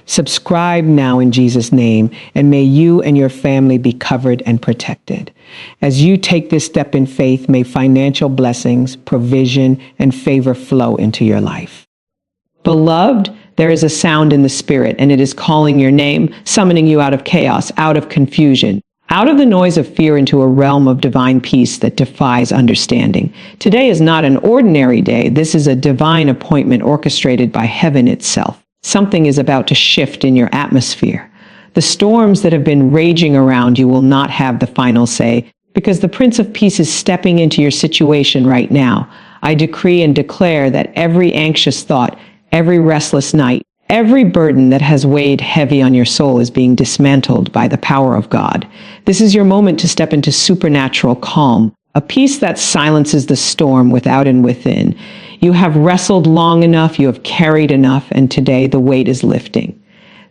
Subscribe now in Jesus' name, and may you and your family be covered and protected. As you take this step in faith, may financial blessings, provision, and favor flow into your life. Beloved, there is a sound in the spirit, and it is calling your name, summoning you out of chaos, out of confusion, out of the noise of fear into a realm of divine peace that defies understanding. Today is not an ordinary day. This is a divine appointment orchestrated by heaven itself. Something is about to shift in your atmosphere. The storms that have been raging around you will not have the final say, because the Prince of Peace is stepping into your situation right now. I decree and declare that every anxious thought, every restless night, every burden that has weighed heavy on your soul is being dismantled by the power of God. This is your moment to step into supernatural calm, a peace that silences the storm without and within. You have wrestled long enough, you have carried enough, and today the weight is lifting.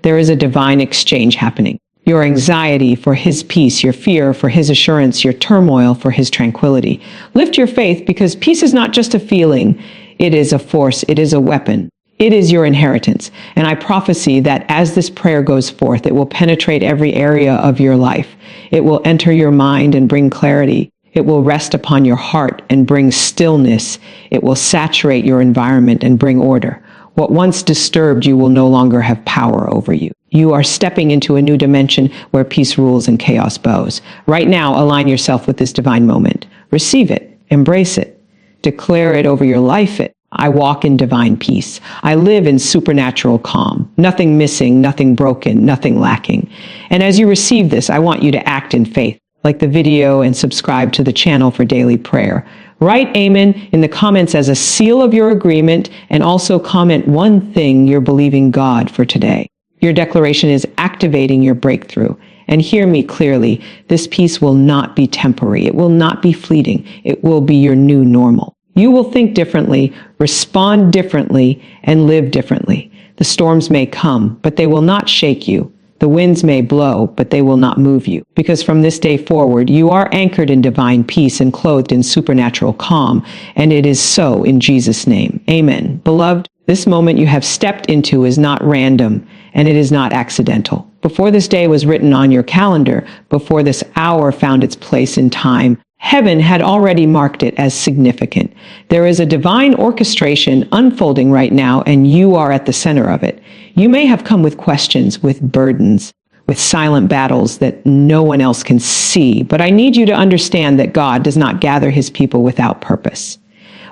There is a divine exchange happening. Your anxiety for His peace, your fear for His assurance, your turmoil for His tranquility. Lift your faith, because peace is not just a feeling. It is a force. It is a weapon. It is your inheritance. And I prophesy that as this prayer goes forth, it will penetrate every area of your life. It will enter your mind and bring clarity. It will rest upon your heart and bring stillness. It will saturate your environment and bring order. What once disturbed you will no longer have power over you. You are stepping into a new dimension where peace rules and chaos bows. Right now, align yourself with this divine moment. Receive it. Embrace it. Declare it over your life. I walk in divine peace. I live in supernatural calm. Nothing missing, nothing broken, nothing lacking. And as you receive this, I want you to act in faith. Like the video and subscribe to the channel for daily prayer. Write Amen in the comments as a seal of your agreement, and also comment one thing you're believing God for today. Your declaration is activating your breakthrough. And hear me clearly, this peace will not be temporary. It will not be fleeting. It will be your new normal. You will think differently, respond differently, and live differently. The storms may come, but they will not shake you. The winds may blow, but they will not move you. Because from this day forward, you are anchored in divine peace and clothed in supernatural calm. And it is so in Jesus' name. Amen. Beloved, this moment you have stepped into is not random, and it is not accidental. Before this day was written on your calendar, before this hour found its place in time, heaven had already marked it as significant. There is a divine orchestration unfolding right now, and you are at the center of it. You may have come with questions, with burdens, with silent battles that no one else can see, but I need you to understand that God does not gather His people without purpose.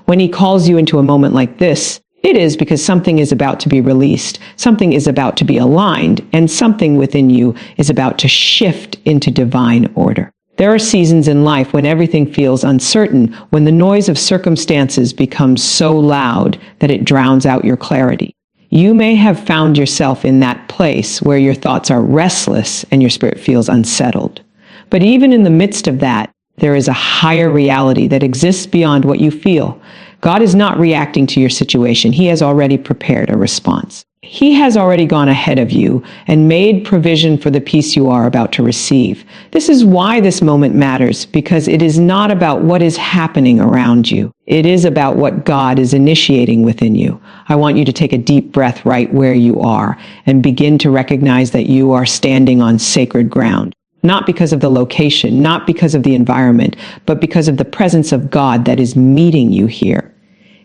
When He calls you into a moment like this, it is because something is about to be released, something is about to be aligned, and something within you is about to shift into divine order. There are seasons in life when everything feels uncertain, when the noise of circumstances becomes so loud that it drowns out your clarity. You may have found yourself in that place where your thoughts are restless and your spirit feels unsettled. But even in the midst of that, there is a higher reality that exists beyond what you feel. God is not reacting to your situation. He has already prepared a response. He has already gone ahead of you and made provision for the peace you are about to receive. This is why this moment matters, because it is not about what is happening around you. It is about what God is initiating within you. I want you to take a deep breath right where you are and begin to recognize that you are standing on sacred ground. Not because of the location, not because of the environment, but because of the presence of God that is meeting you here.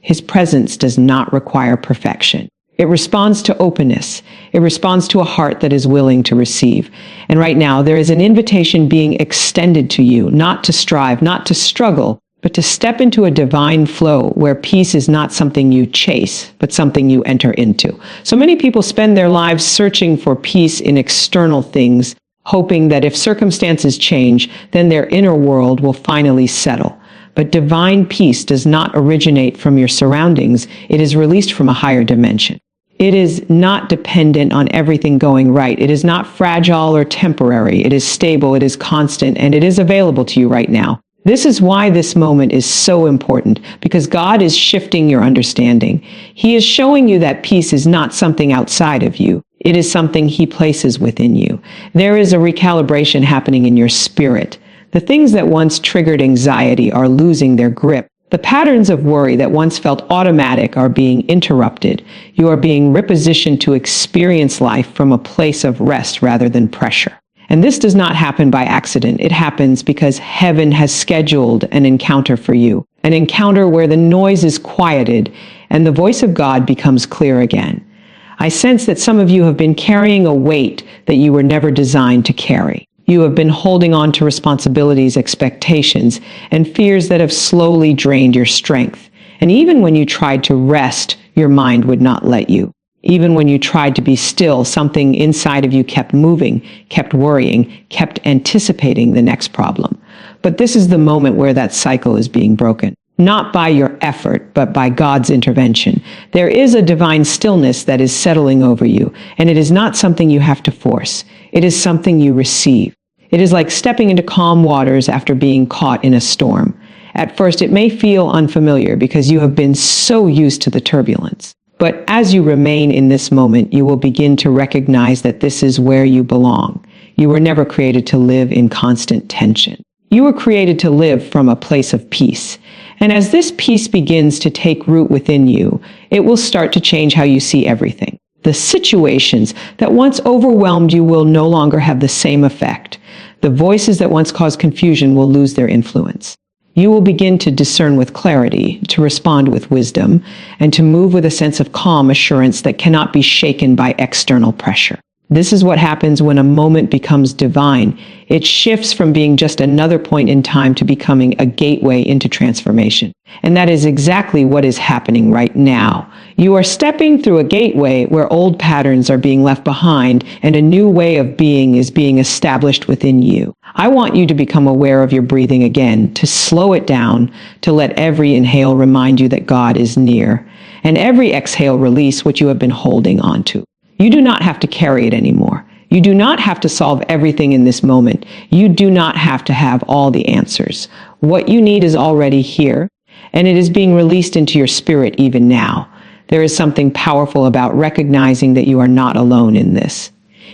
His presence does not require perfection. It responds to openness. It responds to a heart that is willing to receive. And right now, there is an invitation being extended to you, not to strive, not to struggle, but to step into a divine flow where peace is not something you chase, but something you enter into. So many people spend their lives searching for peace in external things, hoping that if circumstances change, then their inner world will finally settle. But divine peace does not originate from your surroundings. It is released from a higher dimension. It is not dependent on everything going right. It is not fragile or temporary. It is stable, it is constant, and it is available to you right now. This is why this moment is so important, because God is shifting your understanding. He is showing you that peace is not something outside of you. It is something He places within you. There is a recalibration happening in your spirit. The things that once triggered anxiety are losing their grip. The patterns of worry that once felt automatic are being interrupted. You are being repositioned to experience life from a place of rest rather than pressure. And this does not happen by accident. It happens because heaven has scheduled an encounter for you, an encounter where the noise is quieted and the voice of God becomes clear again. I sense that some of you have been carrying a weight that you were never designed to carry. You have been holding on to responsibilities, expectations, and fears that have slowly drained your strength. And even when you tried to rest, your mind would not let you. Even when you tried to be still, something inside of you kept moving, kept worrying, kept anticipating the next problem. But this is the moment where that cycle is being broken. Not by your effort, but by God's intervention. There is a divine stillness that is settling over you, and it is not something you have to force. It is something you receive. It is like stepping into calm waters after being caught in a storm. At first, it may feel unfamiliar because you have been so used to the turbulence. But as you remain in this moment, you will begin to recognize that this is where you belong. You were never created to live in constant tension. You were created to live from a place of peace. And as this peace begins to take root within you, it will start to change how you see everything. The situations that once overwhelmed you will no longer have the same effect. The voices that once caused confusion will lose their influence. You will begin to discern with clarity, to respond with wisdom, and to move with a sense of calm assurance that cannot be shaken by external pressure. This is what happens when a moment becomes divine. It shifts from being just another point in time to becoming a gateway into transformation. And that is exactly what is happening right now. You are stepping through a gateway where old patterns are being left behind and a new way of being is being established within you. I want you to become aware of your breathing again, to slow it down, to let every inhale remind you that God is near, and every exhale release what you have been holding on to. You do not have to carry it anymore. You do not have to solve everything in this moment. You do not have to have all the answers. What you need is already here, and it is being released into your spirit even now. There is something powerful about recognizing that you are not alone in this.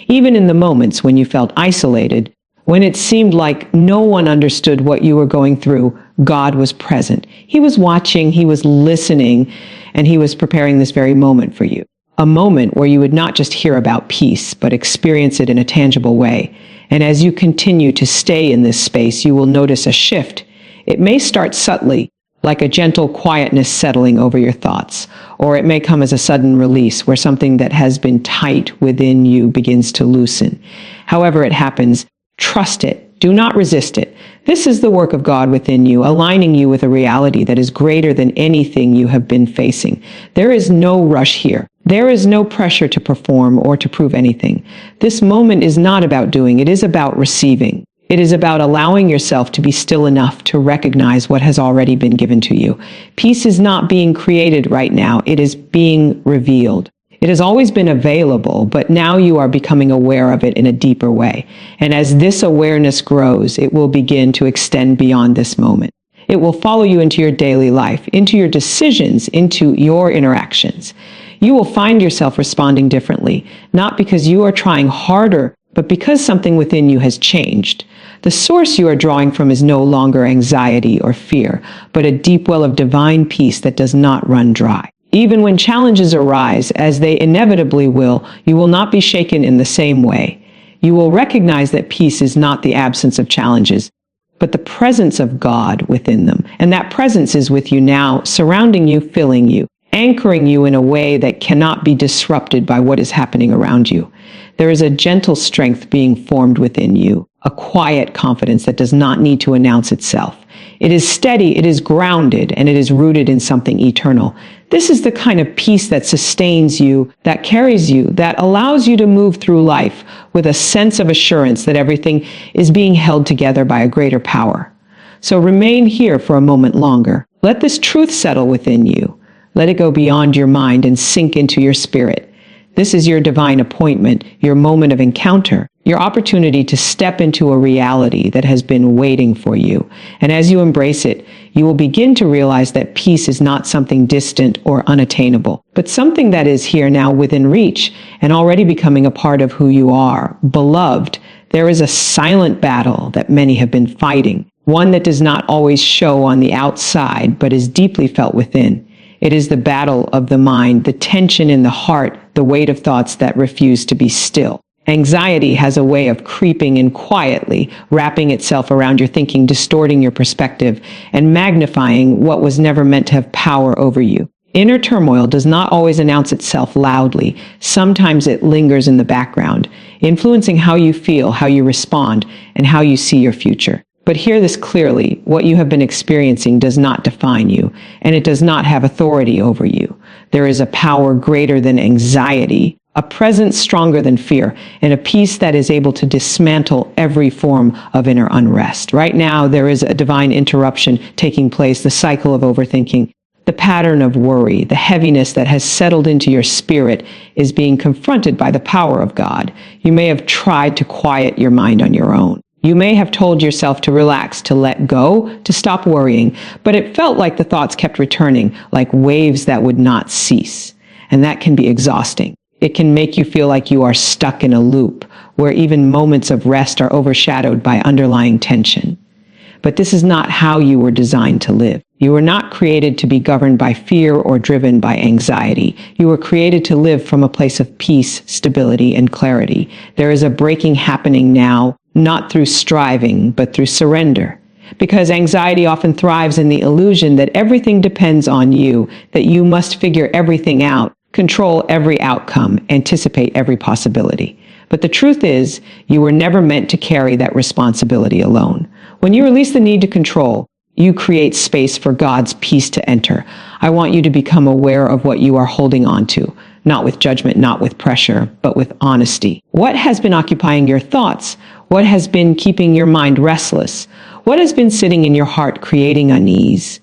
Even in the moments when you felt isolated, when it seemed like no one understood what you were going through, God was present. He was watching, He was listening, and He was preparing this very moment for you. A moment where you would not just hear about peace, but experience it in a tangible way. And as you continue to stay in this space, you will notice a shift. It may start subtly, like a gentle quietness settling over your thoughts, or it may come as a sudden release where something that has been tight within you begins to loosen. However it happens, trust it. Do not resist it. This is the work of God within you, aligning you with a reality that is greater than anything you have been facing. There is no rush here. There is no pressure to perform or to prove anything. This moment is not about doing, it is about receiving. It is about allowing yourself to be still enough to recognize what has already been given to you. Peace is not being created right now, it is being revealed. It has always been available, but now you are becoming aware of it in a deeper way. And as this awareness grows, it will begin to extend beyond this moment. It will follow you into your daily life, into your decisions, into your interactions. You will find yourself responding differently, not because you are trying harder, but because something within you has changed. The source you are drawing from is no longer anxiety or fear, but a deep well of divine peace that does not run dry. Even when challenges arise, as they inevitably will, you will not be shaken in the same way. You will recognize that peace is not the absence of challenges, but the presence of God within them. And that presence is with you now, surrounding you, filling you, anchoring you in a way that cannot be disrupted by what is happening around you. There is a gentle strength being formed within you, a quiet confidence that does not need to announce itself. It is steady, it is grounded, and it is rooted in something eternal. This is the kind of peace that sustains you, that carries you, that allows you to move through life with a sense of assurance that everything is being held together by a greater power. So remain here for a moment longer. Let this truth settle within you. Let it go beyond your mind and sink into your spirit. This is your divine appointment, your moment of encounter, your opportunity to step into a reality that has been waiting for you. And as you embrace it, you will begin to realize that peace is not something distant or unattainable, but something that is here now within reach and already becoming a part of who you are. Beloved, there is a silent battle that many have been fighting. one that does not always show on the outside, but is deeply felt within. It is the battle of the mind, the tension in the heart, the weight of thoughts that refuse to be still. Anxiety has a way of creeping in quietly, wrapping itself around your thinking, distorting your perspective, and magnifying what was never meant to have power over you. Inner turmoil does not always announce itself loudly. Sometimes it lingers in the background, influencing how you feel, how you respond, and how you see your future. But hear this clearly: what you have been experiencing does not define you, and it does not have authority over you. There is a power greater than anxiety, a presence stronger than fear, and a peace that is able to dismantle every form of inner unrest. Right now, there is a divine interruption taking place, the cycle of overthinking. The pattern of worry, the heaviness that has settled into your spirit is being confronted by the power of God. You may have tried to quiet your mind on your own. You may have told yourself to relax, to let go, to stop worrying, but it felt like the thoughts kept returning, like waves that would not cease. And that can be exhausting. It can make you feel like you are stuck in a loop, where even moments of rest are overshadowed by underlying tension. But this is not how you were designed to live. You were not created to be governed by fear or driven by anxiety. You were created to live from a place of peace, stability, and clarity. There is a breaking happening now, not through striving, but through surrender. Because anxiety often thrives in the illusion that everything depends on you, that you must figure everything out, control every outcome, anticipate every possibility. But the truth is, you were never meant to carry that responsibility alone. When you release the need to control, you create space for God's peace to enter. I want you to become aware of what you are holding on to, not with judgment, not with pressure, but with honesty. What has been occupying your thoughts? What has been keeping your mind restless? What has been sitting in your heart creating unease?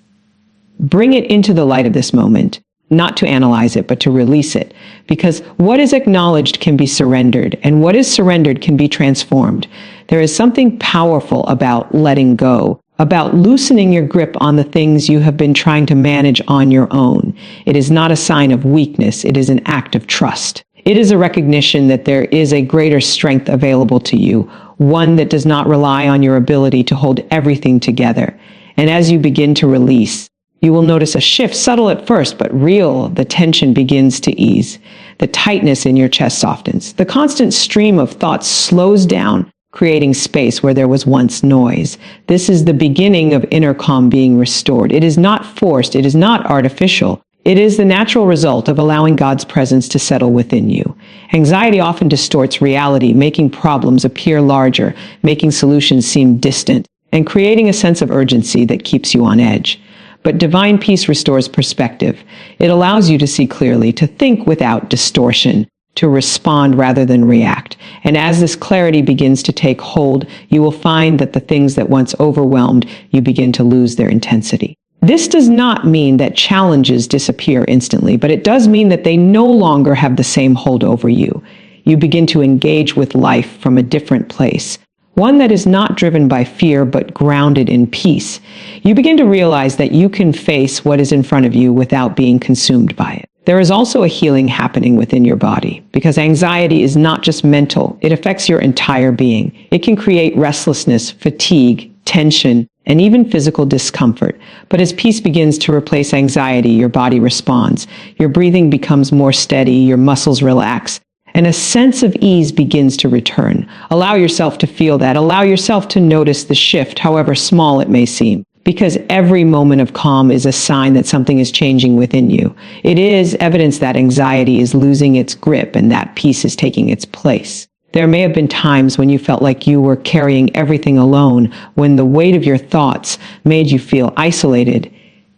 Bring it into the light of this moment, not to analyze it, but to release it. Because what is acknowledged can be surrendered, and what is surrendered can be transformed. There is something powerful about letting go, about loosening your grip on the things you have been trying to manage on your own. It is not a sign of weakness. It is an act of trust. It is a recognition that there is a greater strength available to you, one that does not rely on your ability to hold everything together. And as you begin to release, you will notice a shift, subtle at first, but real. The tension begins to ease. The tightness in your chest softens. The constant stream of thoughts slows down, creating space where there was once noise. This is the beginning of inner calm being restored. It is not forced. It is not artificial. It is the natural result of allowing God's presence to settle within you. Anxiety often distorts reality, making problems appear larger, making solutions seem distant, and creating a sense of urgency that keeps you on edge. But divine peace restores perspective. It allows you to see clearly, to think without distortion, to respond rather than react. And as this clarity begins to take hold, you will find that the things that once overwhelmed you begin to lose their intensity. This does not mean that challenges disappear instantly, but it does mean that they no longer have the same hold over you. You begin to engage with life from a different place, one that is not driven by fear, but grounded in peace. You begin to realize that you can face what is in front of you without being consumed by it. There is also a healing happening within your body, because anxiety is not just mental, it affects your entire being. It can create restlessness, fatigue, tension, and even physical discomfort. But as peace begins to replace anxiety, your body responds. Your breathing becomes more steady, your muscles relax, and a sense of ease begins to return. Allow yourself to feel that. Allow yourself to notice the shift, however small it may seem. Because every moment of calm is a sign that something is changing within you. It is evidence that anxiety is losing its grip and that peace is taking its place. There may have been times when you felt like you were carrying everything alone, when the weight of your thoughts made you feel isolated,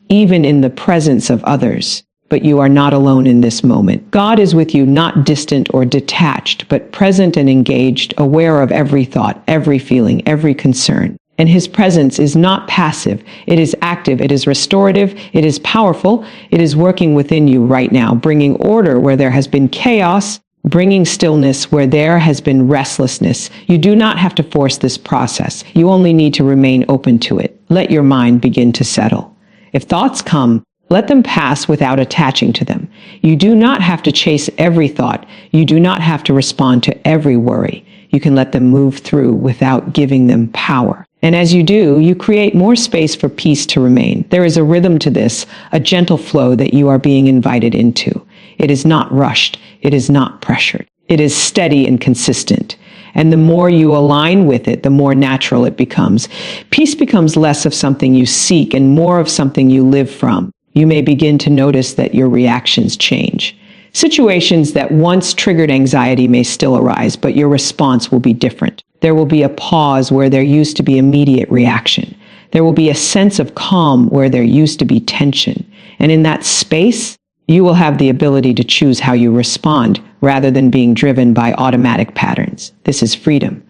even in the presence of others. But you are not alone in this moment. God is with you, not distant or detached, but present and engaged, aware of every thought, every feeling, every concern. And his presence is not passive. It is active. It is restorative. It is powerful. It is working within you right now, bringing order where there has been chaos, bringing stillness where there has been restlessness. You do not have to force this process. You only need to remain open to it. Let your mind begin to settle. If thoughts come, let them pass without attaching to them. You do not have to chase every thought. You do not have to respond to every worry. You can let them move through without giving them power. And as you do, you create more space for peace to remain. There is a rhythm to this, a gentle flow that you are being invited into. It is not rushed. It is not pressured. It is steady and consistent. And the more you align with it, the more natural it becomes. Peace becomes less of something you seek and more of something you live from. You may begin to notice that your reactions change. Situations that once triggered anxiety may still arise, but your response will be different. There will be a pause where there used to be immediate reaction. There will be a sense of calm where there used to be tension. And in that space, you will have the ability to choose how you respond rather than being driven by automatic patterns. This is freedom.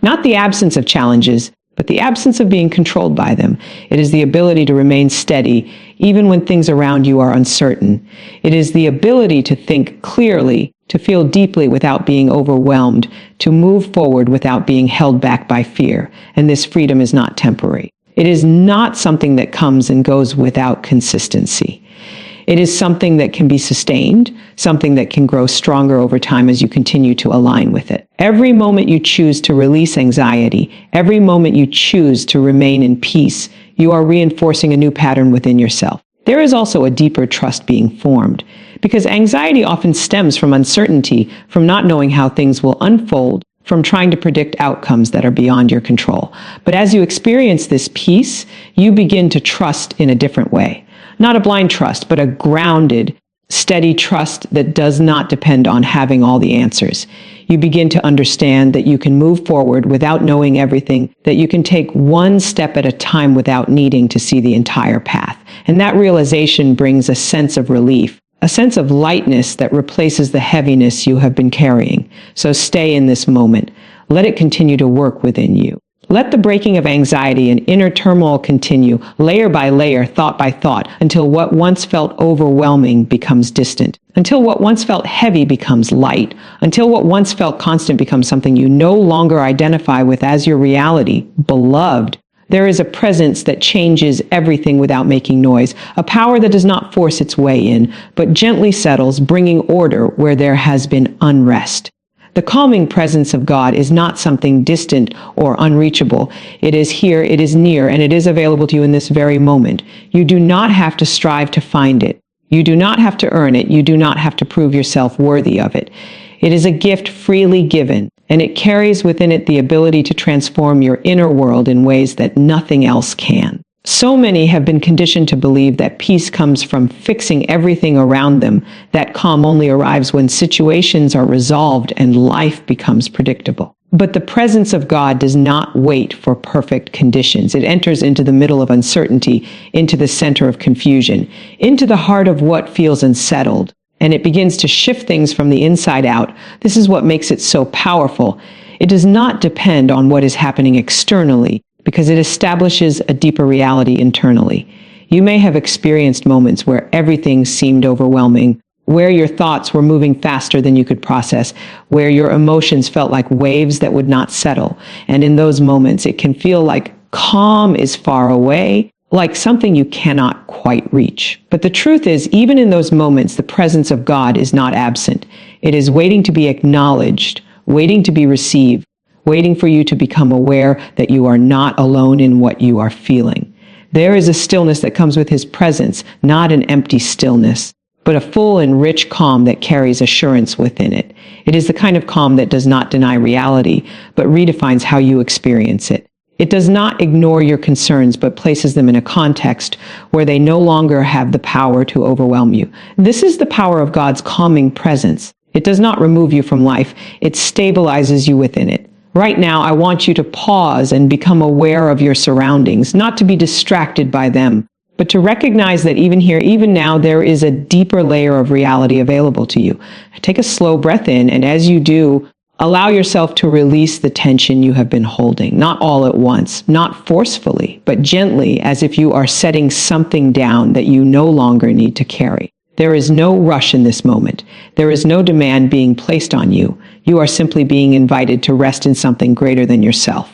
Not the absence of challenges, but the absence of being controlled by them. It is the ability to remain steady even when things around you are uncertain. It is the ability to think clearly, to feel deeply without being overwhelmed, to move forward without being held back by fear. And this freedom is not temporary. It is not something that comes and goes without consistency. It is something that can be sustained, something that can grow stronger over time as you continue to align with it. Every moment you choose to release anxiety, every moment you choose to remain in peace, you are reinforcing a new pattern within yourself. There is also a deeper trust being formed, because anxiety often stems from uncertainty, from not knowing how things will unfold, from trying to predict outcomes that are beyond your control. But as you experience this peace, you begin to trust in a different way. Not a blind trust, but a grounded, steady trust that does not depend on having all the answers. You begin to understand that you can move forward without knowing everything, that you can take one step at a time without needing to see the entire path. And that realization brings a sense of relief, a sense of lightness that replaces the heaviness you have been carrying. So stay in this moment. Let it continue to work within you. Let the breaking of anxiety and inner turmoil continue, layer by layer, thought by thought, until what once felt overwhelming becomes distant, until what once felt heavy becomes light, until what once felt constant becomes something you no longer identify with as your reality. Beloved, there is a presence that changes everything without making noise, a power that does not force its way in, but gently settles, bringing order where there has been unrest. The calming presence of God is not something distant or unreachable. It is here, it is near, and it is available to you in this very moment. You do not have to strive to find it. You do not have to earn it. You do not have to prove yourself worthy of it. It is a gift freely given, and it carries within it the ability to transform your inner world in ways that nothing else can. So many have been conditioned to believe that peace comes from fixing everything around them, that calm only arrives when situations are resolved and life becomes predictable. But the presence of God does not wait for perfect conditions. It enters into the middle of uncertainty, into the center of confusion, into the heart of what feels unsettled, and it begins to shift things from the inside out. This is what makes it so powerful. It does not depend on what is happening externally, because it establishes a deeper reality internally. You may have experienced moments where everything seemed overwhelming, where your thoughts were moving faster than you could process, where your emotions felt like waves that would not settle. And in those moments, it can feel like calm is far away, like something you cannot quite reach. But the truth is, even in those moments, the presence of God is not absent. It is waiting to be acknowledged, waiting to be received, waiting for you to become aware that you are not alone in what you are feeling. There is a stillness that comes with his presence, not an empty stillness, but a full and rich calm that carries assurance within it. It is the kind of calm that does not deny reality, but redefines how you experience it. It does not ignore your concerns, but places them in a context where they no longer have the power to overwhelm you. This is the power of God's calming presence. It does not remove you from life. It stabilizes you within it. Right now, I want you to pause and become aware of your surroundings, not to be distracted by them, but to recognize that even here, even now, there is a deeper layer of reality available to you. Take a slow breath in, and as you do, allow yourself to release the tension you have been holding, not all at once, not forcefully, but gently, as if you are setting something down that you no longer need to carry. There is no rush in this moment. There is no demand being placed on you. You are simply being invited to rest in something greater than yourself.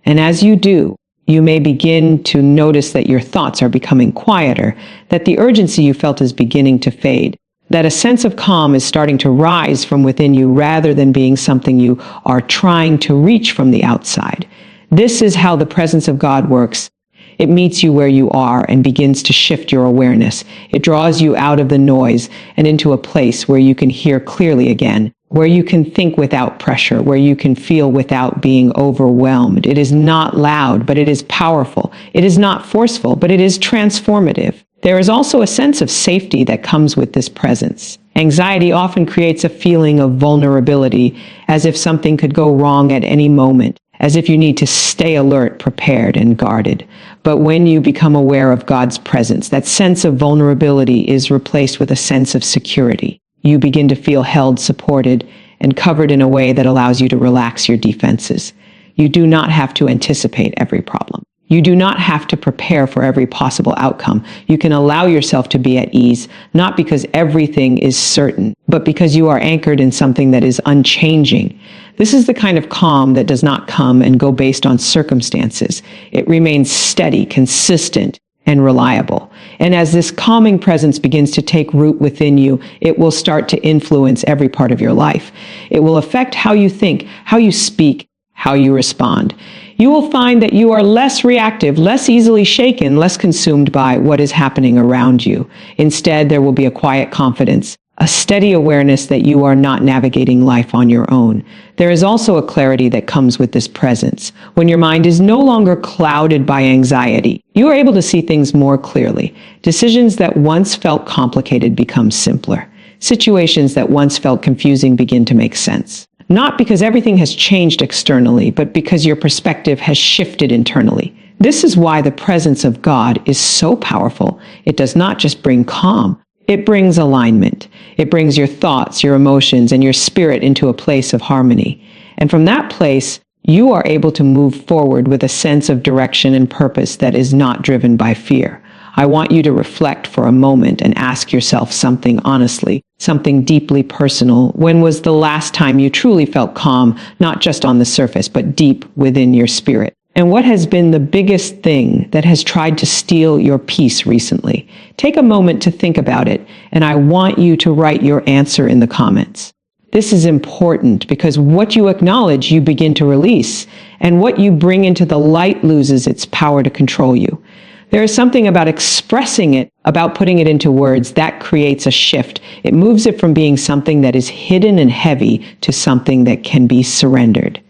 And as you do, you may begin to notice that your thoughts are becoming quieter, that the urgency you felt is beginning to fade, that a sense of calm is starting to rise from within you rather than being something you are trying to reach from the outside. This is how the presence of God works. It meets you where you are and begins to shift your awareness. It draws you out of the noise and into a place where you can hear clearly again, where you can think without pressure, where you can feel without being overwhelmed. It is not loud, but it is powerful. It is not forceful, but it is transformative. There is also a sense of safety that comes with this presence. Anxiety often creates a feeling of vulnerability, as if something could go wrong at any moment, as if you need to stay alert, prepared, and guarded. But when you become aware of God's presence, that sense of vulnerability is replaced with a sense of security. You begin to feel held, supported, and covered in a way that allows you to relax your defenses. You do not have to anticipate every problem. You do not have to prepare for every possible outcome. You can allow yourself to be at ease, not because everything is certain, but because you are anchored in something that is unchanging. This is the kind of calm that does not come and go based on circumstances. It remains steady, consistent, and reliable. And as this calming presence begins to take root within you, it will start to influence every part of your life. It will affect how you think, how you speak, how you respond. You will find that you are less reactive, less easily shaken, less consumed by what is happening around you. Instead, there will be a quiet confidence, a steady awareness that you are not navigating life on your own. There is also a clarity that comes with this presence. When your mind is no longer clouded by anxiety, you are able to see things more clearly. Decisions that once felt complicated become simpler. Situations that once felt confusing begin to make sense. Not because everything has changed externally, but because your perspective has shifted internally. This is why the presence of God is so powerful. It does not just bring calm. It brings alignment. It brings your thoughts, your emotions, and your spirit into a place of harmony. And from that place, you are able to move forward with a sense of direction and purpose that is not driven by fear. I want you to reflect for a moment and ask yourself something honestly, something deeply personal. When was the last time you truly felt calm, not just on the surface, but deep within your spirit? And what has been the biggest thing that has tried to steal your peace recently? Take a moment to think about it, and I want you to write your answer in the comments. This is important because what you acknowledge, you begin to release, and what you bring into the light loses its power to control you. There is something about expressing it, about putting it into words, that creates a shift. It moves it from being something that is hidden and heavy to something that can be surrendered.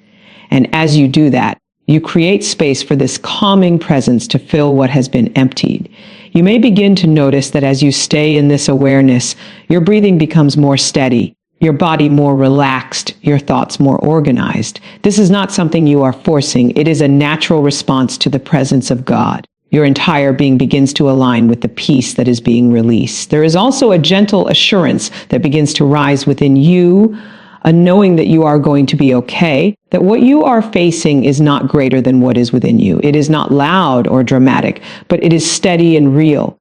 And as you do that, you create space for this calming presence to fill what has been emptied. You may begin to notice that as you stay in this awareness, your breathing becomes more steady, your body more relaxed, your thoughts more organized. This is not something you are forcing. It is a natural response to the presence of God. Your entire being begins to align with the peace that is being released. There is also a gentle assurance that begins to rise within you, a knowing that you are going to be okay, that what you are facing is not greater than what is within you. It is not loud or dramatic, but it is steady and real.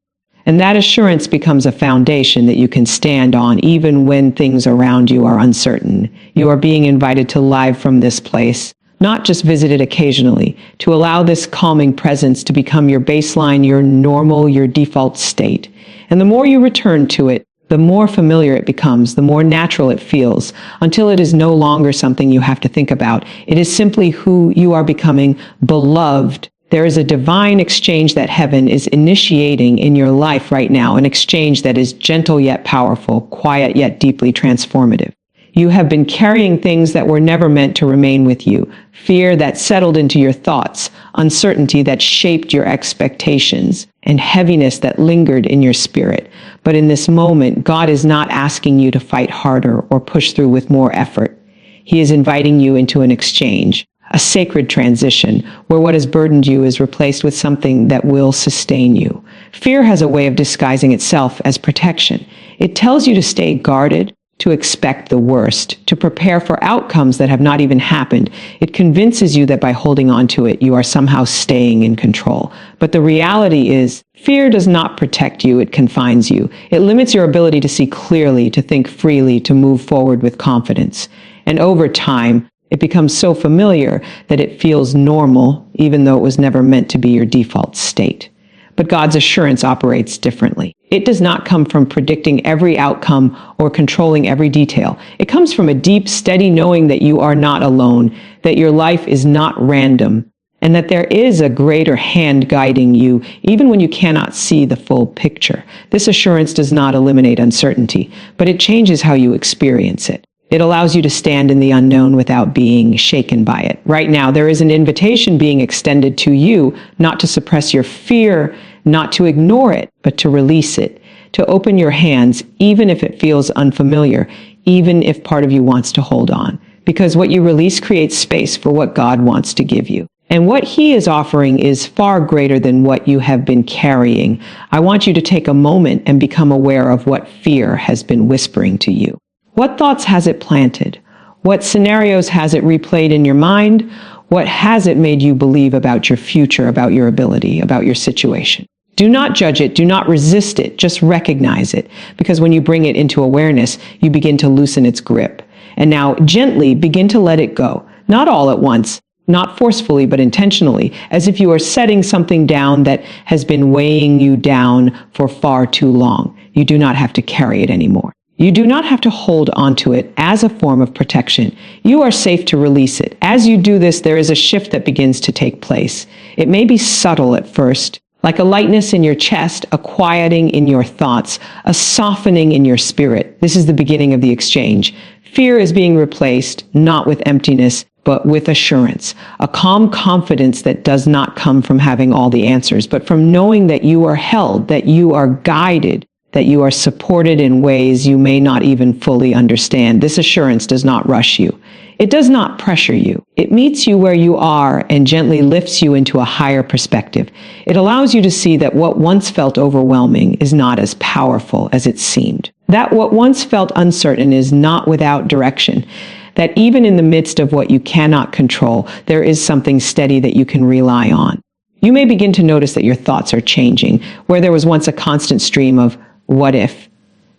And that assurance becomes a foundation that you can stand on even when things around you are uncertain. You are being invited to live from this place, not just visited occasionally, to allow this calming presence to become your baseline, your normal, your default state. And the more you return to it, the more familiar it becomes, the more natural it feels, until it is no longer something you have to think about. It is simply who you are becoming, beloved. There is a divine exchange that heaven is initiating in your life right now, an exchange that is gentle yet powerful, quiet yet deeply transformative. You have been carrying things that were never meant to remain with you, fear that settled into your thoughts, uncertainty that shaped your expectations, and heaviness that lingered in your spirit. But in this moment, God is not asking you to fight harder or push through with more effort. He is inviting you into an exchange, a sacred transition, where what has burdened you is replaced with something that will sustain you. Fear has a way of disguising itself as protection. It tells you to stay guarded, to expect the worst, to prepare for outcomes that have not even happened. It convinces you that by holding on to it, you are somehow staying in control. But the reality is, fear does not protect you, it confines you. It limits your ability to see clearly, to think freely, to move forward with confidence. And over time, it becomes so familiar that it feels normal, even though it was never meant to be your default state. But God's assurance operates differently. It does not come from predicting every outcome or controlling every detail. It comes from a deep, steady knowing that you are not alone, that your life is not random, and that there is a greater hand guiding you, even when you cannot see the full picture. This assurance does not eliminate uncertainty, but it changes how you experience it. It allows you to stand in the unknown without being shaken by it. Right now, there is an invitation being extended to you, not to suppress your fear, not to ignore it, but to release it, to open your hands, even if it feels unfamiliar, even if part of you wants to hold on. Because what you release creates space for what God wants to give you. And what He is offering is far greater than what you have been carrying. I want you to take a moment and become aware of what fear has been whispering to you. What thoughts has it planted? What scenarios has it replayed in your mind? What has it made you believe about your future, about your ability, about your situation? Do not judge it. Do not resist it. Just recognize it. Because when you bring it into awareness, you begin to loosen its grip. And now gently begin to let it go. Not all at once, not forcefully, but intentionally, as if you are setting something down that has been weighing you down for far too long. You do not have to carry it anymore. You do not have to hold onto it as a form of protection. You are safe to release it. As you do this, there is a shift that begins to take place. It may be subtle at first, like a lightness in your chest, a quieting in your thoughts, a softening in your spirit. This is the beginning of the exchange. Fear is being replaced, not with emptiness, but with assurance, a calm confidence that does not come from having all the answers, but from knowing that you are held, that you are guided, that you are supported in ways you may not even fully understand. This assurance does not rush you. It does not pressure you. It meets you where you are and gently lifts you into a higher perspective. It allows you to see that what once felt overwhelming is not as powerful as it seemed. That what once felt uncertain is not without direction. That even in the midst of what you cannot control, there is something steady that you can rely on. You may begin to notice that your thoughts are changing. Where there was once a constant stream of what if,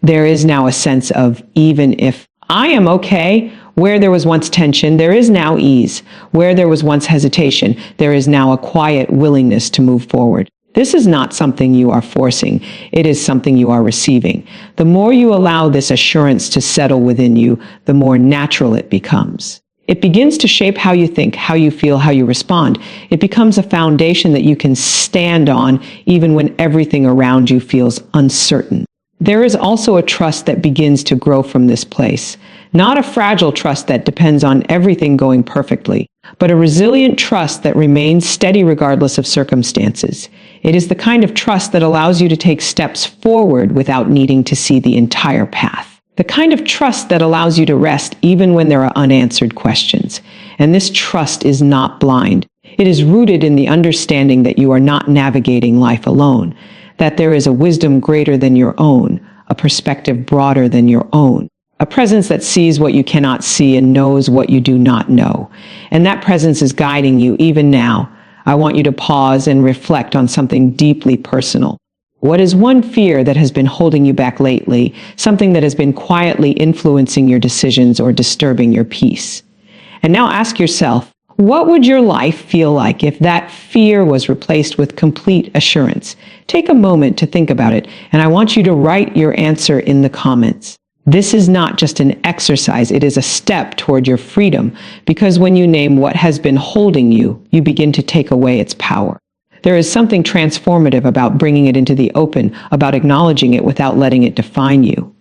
there is now a sense of even if. I am okay. Where there was once tension, there is now ease. Where there was once hesitation, there is now a quiet willingness to move forward. This is not something you are forcing. It is something you are receiving. The more you allow this assurance to settle within you, the more natural it becomes. It begins to shape how you think, how you feel, how you respond. It becomes a foundation that you can stand on even when everything around you feels uncertain. There is also a trust that begins to grow from this place. Not a fragile trust that depends on everything going perfectly, but a resilient trust that remains steady regardless of circumstances. It is the kind of trust that allows you to take steps forward without needing to see the entire path. The kind of trust that allows you to rest even when there are unanswered questions. And this trust is not blind. It is rooted in the understanding that you are not navigating life alone, that there is a wisdom greater than your own, a perspective broader than your own, a presence that sees what you cannot see and knows what you do not know. And that presence is guiding you even now. I want you to pause and reflect on something deeply personal. What is one fear that has been holding you back lately, something that has been quietly influencing your decisions or disturbing your peace? And now ask yourself, what would your life feel like if that fear was replaced with complete assurance? Take a moment to think about it, and I want you to write your answer in the comments. This is not just an exercise, it is a step toward your freedom, because when you name what has been holding you, you begin to take away its power. There is something transformative about bringing it into the open, about acknowledging it without letting it define you.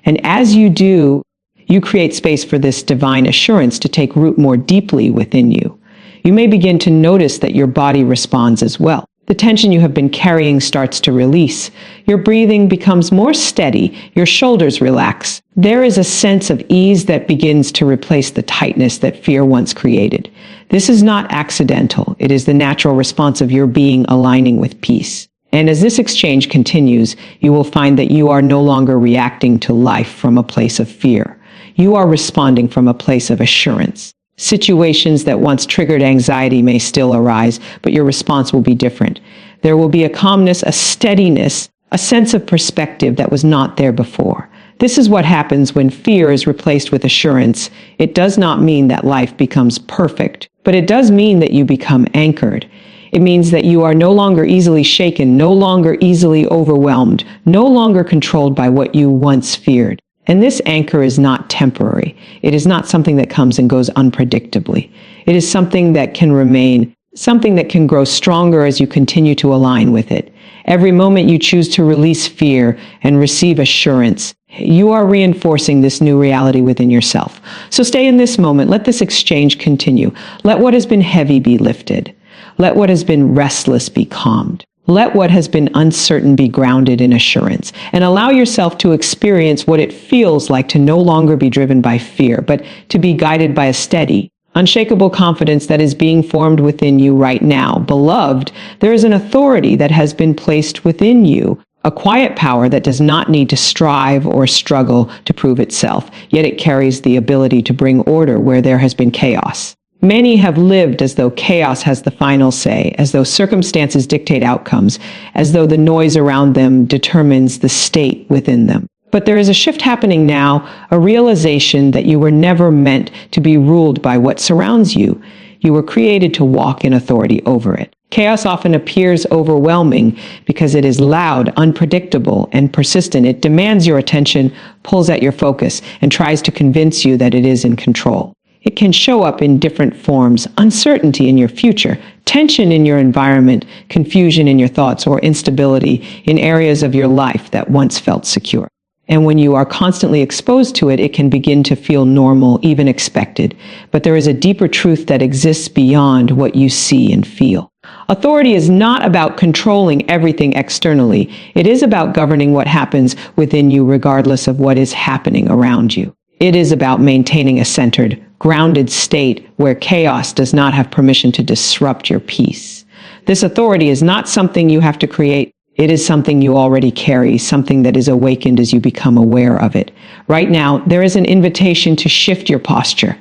And as you do, you create space for this divine assurance to take root more deeply within you. You may begin to notice that your body responds as well. The tension you have been carrying starts to release. Your breathing becomes more steady. Your shoulders relax. There is a sense of ease that begins to replace the tightness that fear once created. This is not accidental. It is the natural response of your being aligning with peace. And as this exchange continues, you will find that you are no longer reacting to life from a place of fear. You are responding from a place of assurance. Situations that once triggered anxiety may still arise, but your response will be different. There will be a calmness, a steadiness, a sense of perspective that was not there before. This is what happens when fear is replaced with assurance. It does not mean that life becomes perfect, but it does mean that you become anchored. It means that you are no longer easily shaken, no longer easily overwhelmed, no longer controlled by what you once feared. And this anchor is not temporary. It is not something that comes and goes unpredictably. It is something that can remain something that can grow stronger as you continue to align with it. Every moment you choose to release fear and receive assurance, you are reinforcing this new reality within yourself. So stay in this moment. Let this exchange continue. Let what has been heavy be lifted. Let what has been restless be calmed. Let what has been uncertain be grounded in assurance, and allow yourself to experience what it feels like to no longer be driven by fear, but to be guided by a steady, unshakable confidence that is being formed within you right now. Beloved, there is an authority that has been placed within you, a quiet power that does not need to strive or struggle to prove itself, yet it carries the ability to bring order where there has been chaos. Many have lived as though chaos has the final say, as though circumstances dictate outcomes, as though the noise around them determines the state within them. But there is a shift happening now, a realization that you were never meant to be ruled by what surrounds you. You were created to walk in authority over it. Chaos often appears overwhelming because it is loud, unpredictable, and persistent. It demands your attention, pulls at your focus, and tries to convince you that it is in control. It can show up in different forms: uncertainty in your future, tension in your environment, confusion in your thoughts, or instability in areas of your life that once felt secure. And when you are constantly exposed to it, it can begin to feel normal, even expected. But there is a deeper truth that exists beyond what you see and feel. Authority is not about controlling everything externally. It is about governing what happens within you regardless of what is happening around you. It is about maintaining a centered, grounded state where chaos does not have permission to disrupt your peace. This authority is not something you have to create. It is something you already carry, something that is awakened as you become aware of it. Right now, there is an invitation to shift your posture,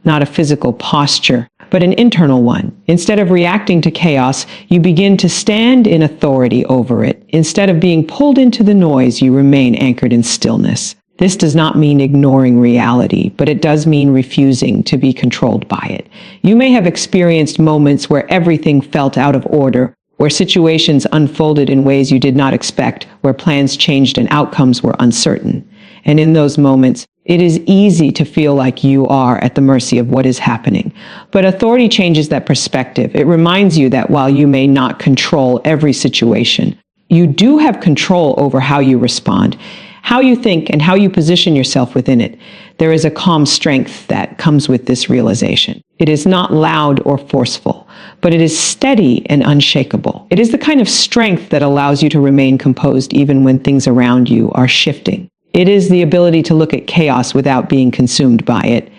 not a physical posture, but an internal one. Instead of reacting to chaos, you begin to stand in authority over it. Instead of being pulled into the noise, you remain anchored in stillness. This does not mean ignoring reality, but it does mean refusing to be controlled by it. You may have experienced moments where everything felt out of order, where situations unfolded in ways you did not expect, where plans changed and outcomes were uncertain. And in those moments, it is easy to feel like you are at the mercy of what is happening. But authority changes that perspective. It reminds you that while you may not control every situation, you do have control over how you respond, how you think, and how you position yourself within it. There is a calm strength that comes with this realization. It is not loud or forceful, but it is steady and unshakable. It is the kind of strength that allows you to remain composed even when things around you are shifting. It is the ability to look at chaos without being consumed by it,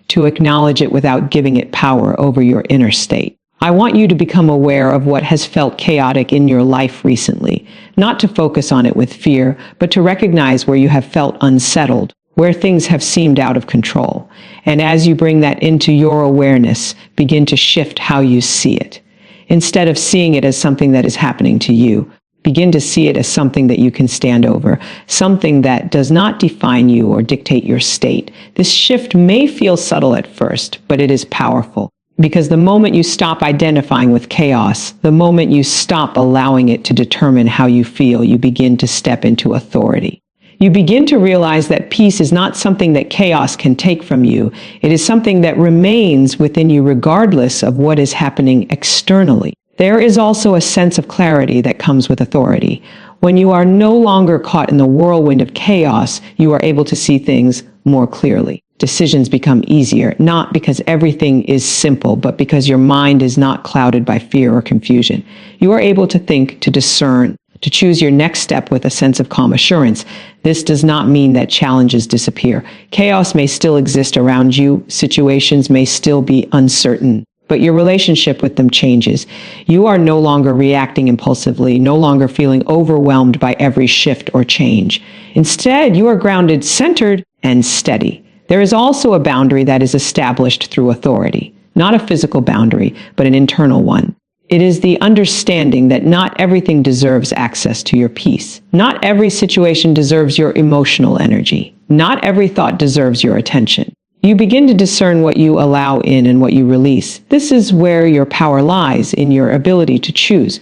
to acknowledge it without giving it power over your inner state. I want you to become aware of what has felt chaotic in your life recently, not to focus on it with fear, but to recognize where you have felt unsettled, where things have seemed out of control. And as you bring that into your awareness, begin to shift how you see it. Instead of seeing it as something that is happening to you, begin to see it as something that you can stand over, something that does not define you or dictate your state. This shift may feel subtle at first, but it is powerful. Because the moment you stop identifying with chaos, the moment you stop allowing it to determine how you feel, you begin to step into authority. You begin to realize that peace is not something that chaos can take from you. It is something that remains within you regardless of what is happening externally. There is also a sense of clarity that comes with authority. When you are no longer caught in the whirlwind of chaos, you are able to see things more clearly. Decisions become easier, not because everything is simple, but because your mind is not clouded by fear or confusion. You are able to think, to discern, to choose your next step with a sense of calm assurance. This does not mean that challenges disappear. Chaos may still exist around you. Situations may still be uncertain, but your relationship with them changes. You are no longer reacting impulsively, no longer feeling overwhelmed by every shift or change. Instead, you are grounded, centered, and steady. There is also a boundary that is established through authority, not a physical boundary, but an internal one. It is the understanding that not everything deserves access to your peace. Not every situation deserves your emotional energy. Not every thought deserves your attention. You begin to discern what you allow in and what you release. This is where your power lies, in your ability to choose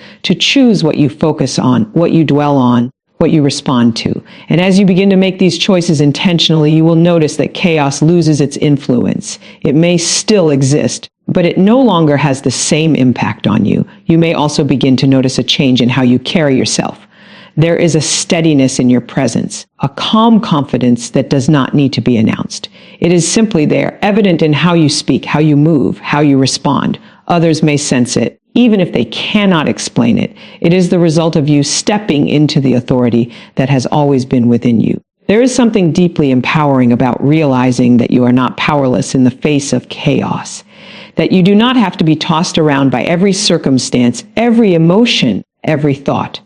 what you focus on, what you dwell on, what you respond to. And as you begin to make these choices intentionally, you will notice that chaos loses its influence. It may still exist, but it no longer has the same impact on you. You may also begin to notice a change in how you carry yourself. There is a steadiness in your presence, a calm confidence that does not need to be announced. It is simply there, evident in how you speak, how you move, how you respond. Others may sense it, even if they cannot explain it. It is the result of you stepping into the authority that has always been within you. There is something deeply empowering about realizing that you are not powerless in the face of chaos, that you do not have to be tossed around by every circumstance, every emotion, every thought,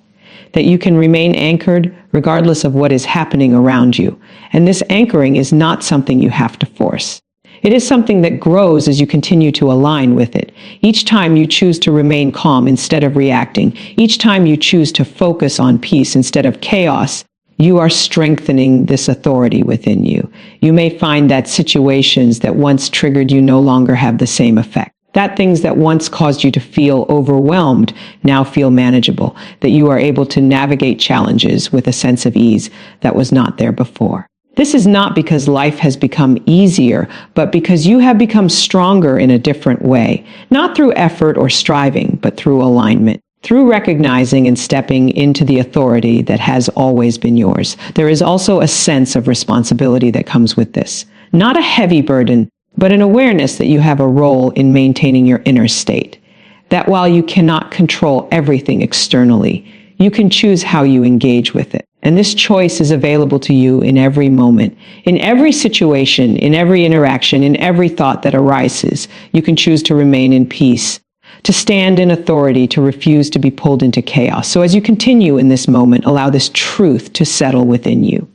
that you can remain anchored regardless of what is happening around you. And this anchoring is not something you have to force. It is something that grows as you continue to align with it. Each time you choose to remain calm instead of reacting, each time you choose to focus on peace instead of chaos, you are strengthening this authority within you. You may find that situations that once triggered you no longer have the same effect. That things that once caused you to feel overwhelmed now feel manageable, that you are able to navigate challenges with a sense of ease that was not there before. This is not because life has become easier, but because you have become stronger in a different way, not through effort or striving, but through alignment. Through recognizing and stepping into the authority that has always been yours. There is also a sense of responsibility that comes with this. Not a heavy burden, but an awareness that you have a role in maintaining your inner state. That while you cannot control everything externally, you can choose how you engage with it. And this choice is available to you in every moment, in every situation, in every interaction, in every thought that arises. You can choose to remain in peace, to stand in authority, to refuse to be pulled into chaos. So as you continue in this moment, allow this truth to settle within you.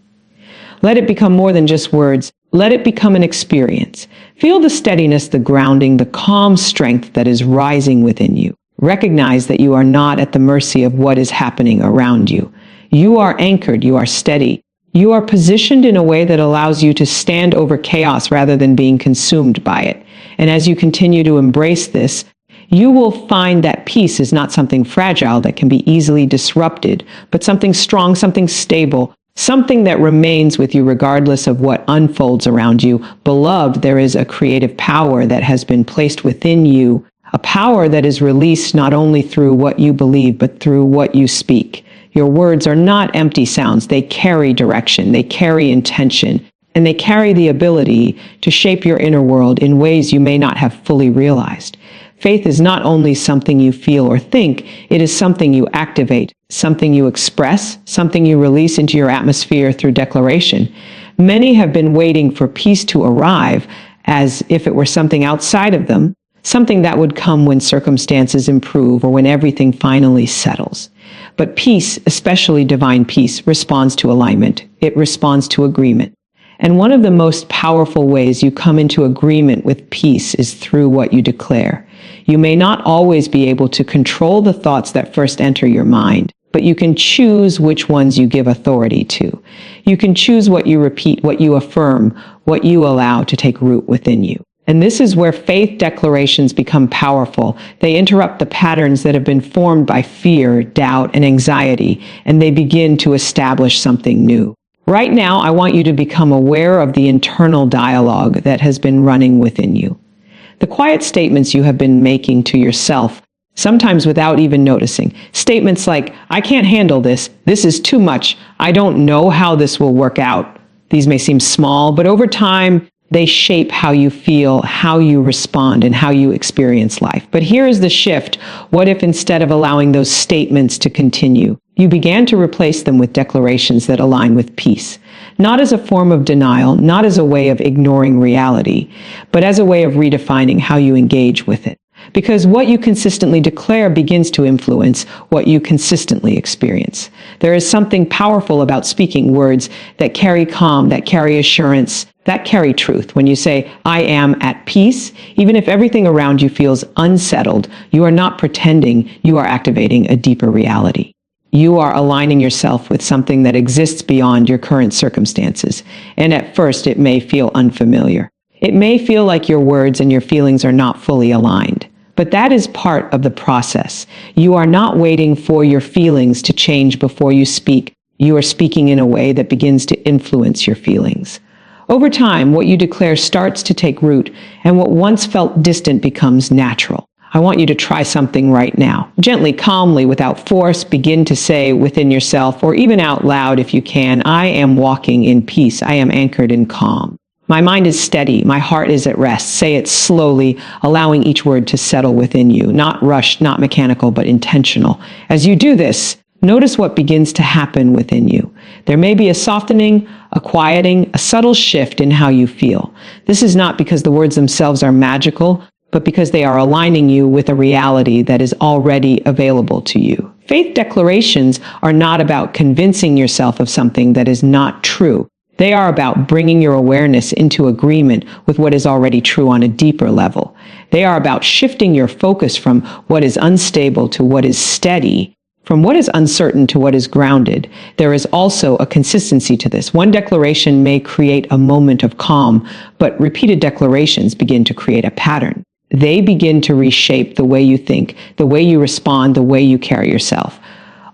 Let it become more than just words. Let it become an experience. Feel the steadiness, the grounding, the calm strength that is rising within you. Recognize that you are not at the mercy of what is happening around you. You are anchored. You are steady. You are positioned in a way that allows you to stand over chaos rather than being consumed by it. And as you continue to embrace this, you will find that peace is not something fragile that can be easily disrupted, but something strong, something stable, something that remains with you regardless of what unfolds around you. Beloved, there is a creative power that has been placed within you, a power that is released not only through what you believe, but through what you speak. Your words are not empty sounds. They carry direction, they carry intention, and they carry the ability to shape your inner world in ways you may not have fully realized. Faith is not only something you feel or think, it is something you activate, something you express, something you release into your atmosphere through declaration. Many have been waiting for peace to arrive as if it were something outside of them, something that would come when circumstances improve or when everything finally settles. But peace, especially divine peace, responds to alignment. It responds to agreement. And one of the most powerful ways you come into agreement with peace is through what you declare. You may not always be able to control the thoughts that first enter your mind, but you can choose which ones you give authority to. You can choose what you repeat, what you affirm, what you allow to take root within you. And this is where faith declarations become powerful. They interrupt the patterns that have been formed by fear, doubt, and anxiety, and they begin to establish something new. Right now, I want you to become aware of the internal dialogue that has been running within you. The quiet statements you have been making to yourself, sometimes without even noticing. Statements like, I can't handle this. This is too much. I don't know how this will work out. These may seem small, but over time, they shape how you feel, how you respond, and how you experience life. But here is the shift. What if instead of allowing those statements to continue, you began to replace them with declarations that align with peace? Not as a form of denial, not as a way of ignoring reality, but as a way of redefining how you engage with it. Because what you consistently declare begins to influence what you consistently experience. There is something powerful about speaking words that carry calm, that carry assurance, that carry truth. When you say, I am at peace, even if everything around you feels unsettled, you are not pretending, you are activating a deeper reality. You are aligning yourself with something that exists beyond your current circumstances. And at first, it may feel unfamiliar. It may feel like your words and your feelings are not fully aligned. But that is part of the process. You are not waiting for your feelings to change before you speak. You are speaking in a way that begins to influence your feelings. Over time, what you declare starts to take root, and what once felt distant becomes natural. I want you to try something right now. Gently, calmly, without force, begin to say within yourself, or even out loud if you can, I am walking in peace. I am anchored in calm. My mind is steady. My heart is at rest. Say it slowly, allowing each word to settle within you. Not rushed, not mechanical, but intentional. As you do this, notice what begins to happen within you. There may be a softening, a quieting, a subtle shift in how you feel. This is not because the words themselves are magical, but because they are aligning you with a reality that is already available to you. Faith declarations are not about convincing yourself of something that is not true. They are about bringing your awareness into agreement with what is already true on a deeper level. They are about shifting your focus from what is unstable to what is steady, from what is uncertain to what is grounded. There is also a consistency to this. One declaration may create a moment of calm, but repeated declarations begin to create a pattern. They begin to reshape the way you think, the way you respond, the way you carry yourself.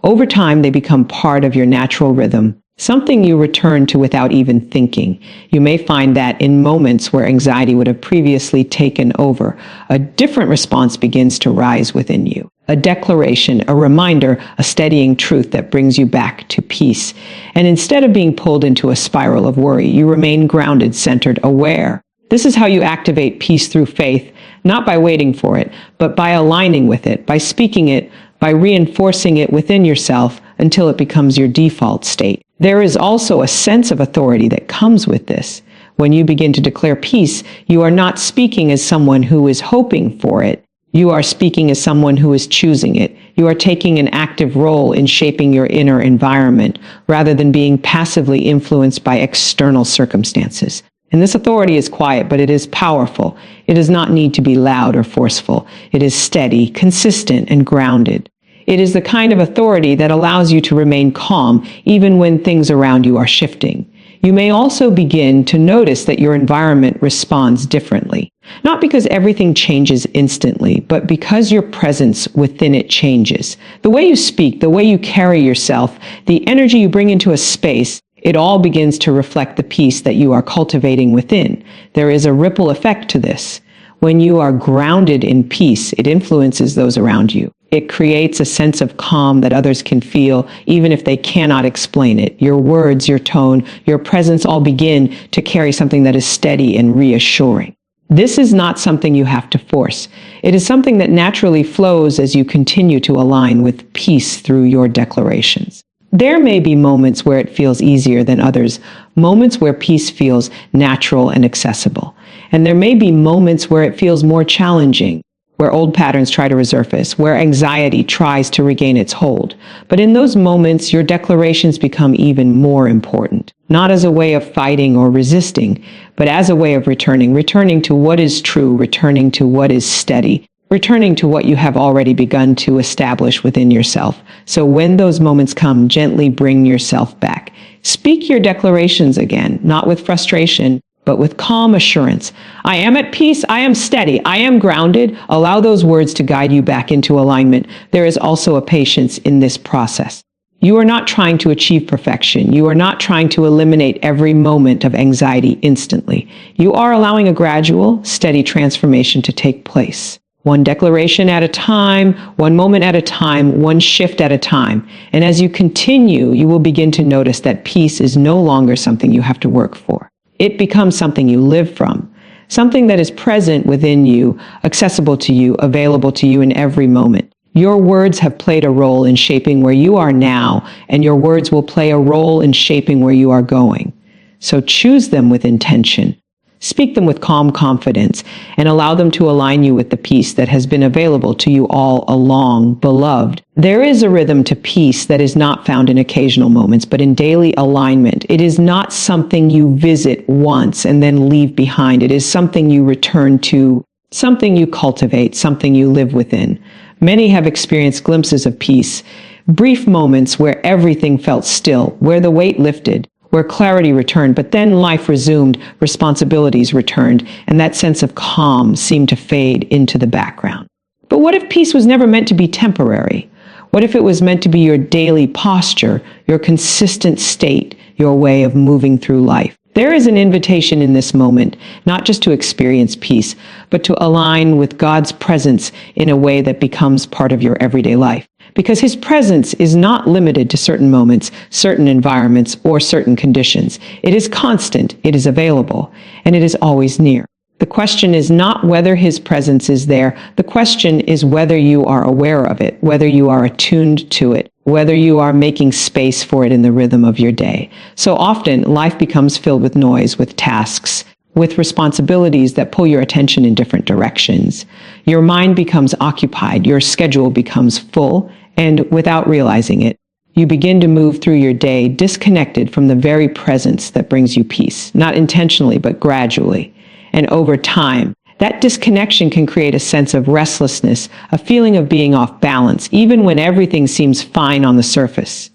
Over time, they become part of your natural rhythm, something you return to without even thinking. You may find that in moments where anxiety would have previously taken over, a different response begins to rise within you. A declaration, a reminder, a steadying truth that brings you back to peace. And instead of being pulled into a spiral of worry, you remain grounded, centered, aware. This is how you activate peace through faith, not by waiting for it, but by aligning with it, by speaking it, by reinforcing it within yourself until it becomes your default state. There is also a sense of authority that comes with this. When you begin to declare peace, you are not speaking as someone who is hoping for it. You are speaking as someone who is choosing it. You are taking an active role in shaping your inner environment rather than being passively influenced by external circumstances. And this authority is quiet, but it is powerful. It does not need to be loud or forceful. It is steady, consistent, and grounded. It is the kind of authority that allows you to remain calm even when things around you are shifting. You may also begin to notice that your environment responds differently. Not because everything changes instantly, but because your presence within it changes. The way you speak, the way you carry yourself, the energy you bring into a space, it all begins to reflect the peace that you are cultivating within. There is a ripple effect to this. When you are grounded in peace, it influences those around you. It creates a sense of calm that others can feel, even if they cannot explain it. Your words, your tone, your presence all begin to carry something that is steady and reassuring. This is not something you have to force. It is something that naturally flows as you continue to align with peace through your declarations. There may be moments where it feels easier than others, moments where peace feels natural and accessible. And there may be moments where it feels more challenging, where old patterns try to resurface, where anxiety tries to regain its hold. But in those moments, your declarations become even more important, not as a way of fighting or resisting, but as a way of returning to what is true, returning to what is steady, returning to what you have already begun to establish within yourself. So when those moments come, gently bring yourself back. Speak your declarations again, not with frustration, but with calm assurance. I am at peace. I am steady. I am grounded. Allow those words to guide you back into alignment. There is also a patience in this process. You are not trying to achieve perfection. You are not trying to eliminate every moment of anxiety instantly. You are allowing a gradual, steady transformation to take place. One declaration at a time, one moment at a time, one shift at a time. And as you continue, you will begin to notice that peace is no longer something you have to work for. It becomes something you live from, something that is present within you, accessible to you, available to you in every moment. Your words have played a role in shaping where you are now, and your words will play a role in shaping where you are going. So choose them with intention. Speak them with calm confidence and allow them to align you with the peace that has been available to you all along, beloved. There is a rhythm to peace that is not found in occasional moments, but in daily alignment. It is not something you visit once and then leave behind. It is something you return to, something you cultivate, something you live within. Many have experienced glimpses of peace, brief moments where everything felt still, where the weight lifted, where clarity returned, but then life resumed, responsibilities returned, and that sense of calm seemed to fade into the background. But what if peace was never meant to be temporary? What if it was meant to be your daily posture, your consistent state, your way of moving through life? There is an invitation in this moment, not just to experience peace, but to align with God's presence in a way that becomes part of your everyday life. Because his presence is not limited to certain moments, certain environments, or certain conditions. It is constant, it is available, and it is always near. The question is not whether his presence is there. The question is whether you are aware of it, whether you are attuned to it, whether you are making space for it in the rhythm of your day. So often, life becomes filled with noise, with tasks, with responsibilities that pull your attention in different directions. Your mind becomes occupied, your schedule becomes full, and without realizing it, you begin to move through your day disconnected from the very presence that brings you peace, not intentionally, but gradually. And over time, that disconnection can create a sense of restlessness, a feeling of being off balance, even when everything seems fine on the surface.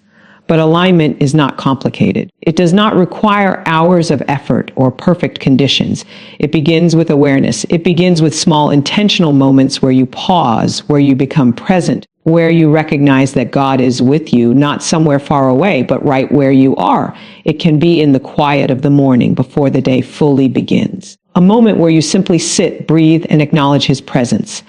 But alignment is not complicated. It does not require hours of effort or perfect conditions. It begins with awareness. It begins with small intentional moments where you pause, where you become present, where you recognize that God is with you, not somewhere far away, but right where you are. It can be in the quiet of the morning before the day fully begins. A moment where you simply sit, breathe, and acknowledge his presence.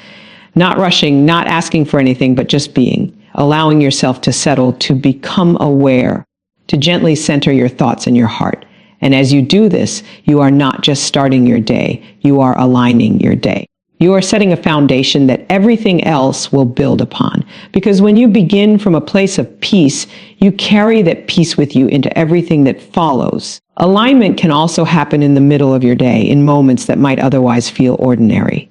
Not rushing, not asking for anything, but just being. Allowing yourself to settle, to become aware, to gently center your thoughts in your heart. And as you do this, you are not just starting your day, you are aligning your day. You are setting a foundation that everything else will build upon. Because when you begin from a place of peace, you carry that peace with you into everything that follows. Alignment can also happen in the middle of your day, in moments that might otherwise feel ordinary.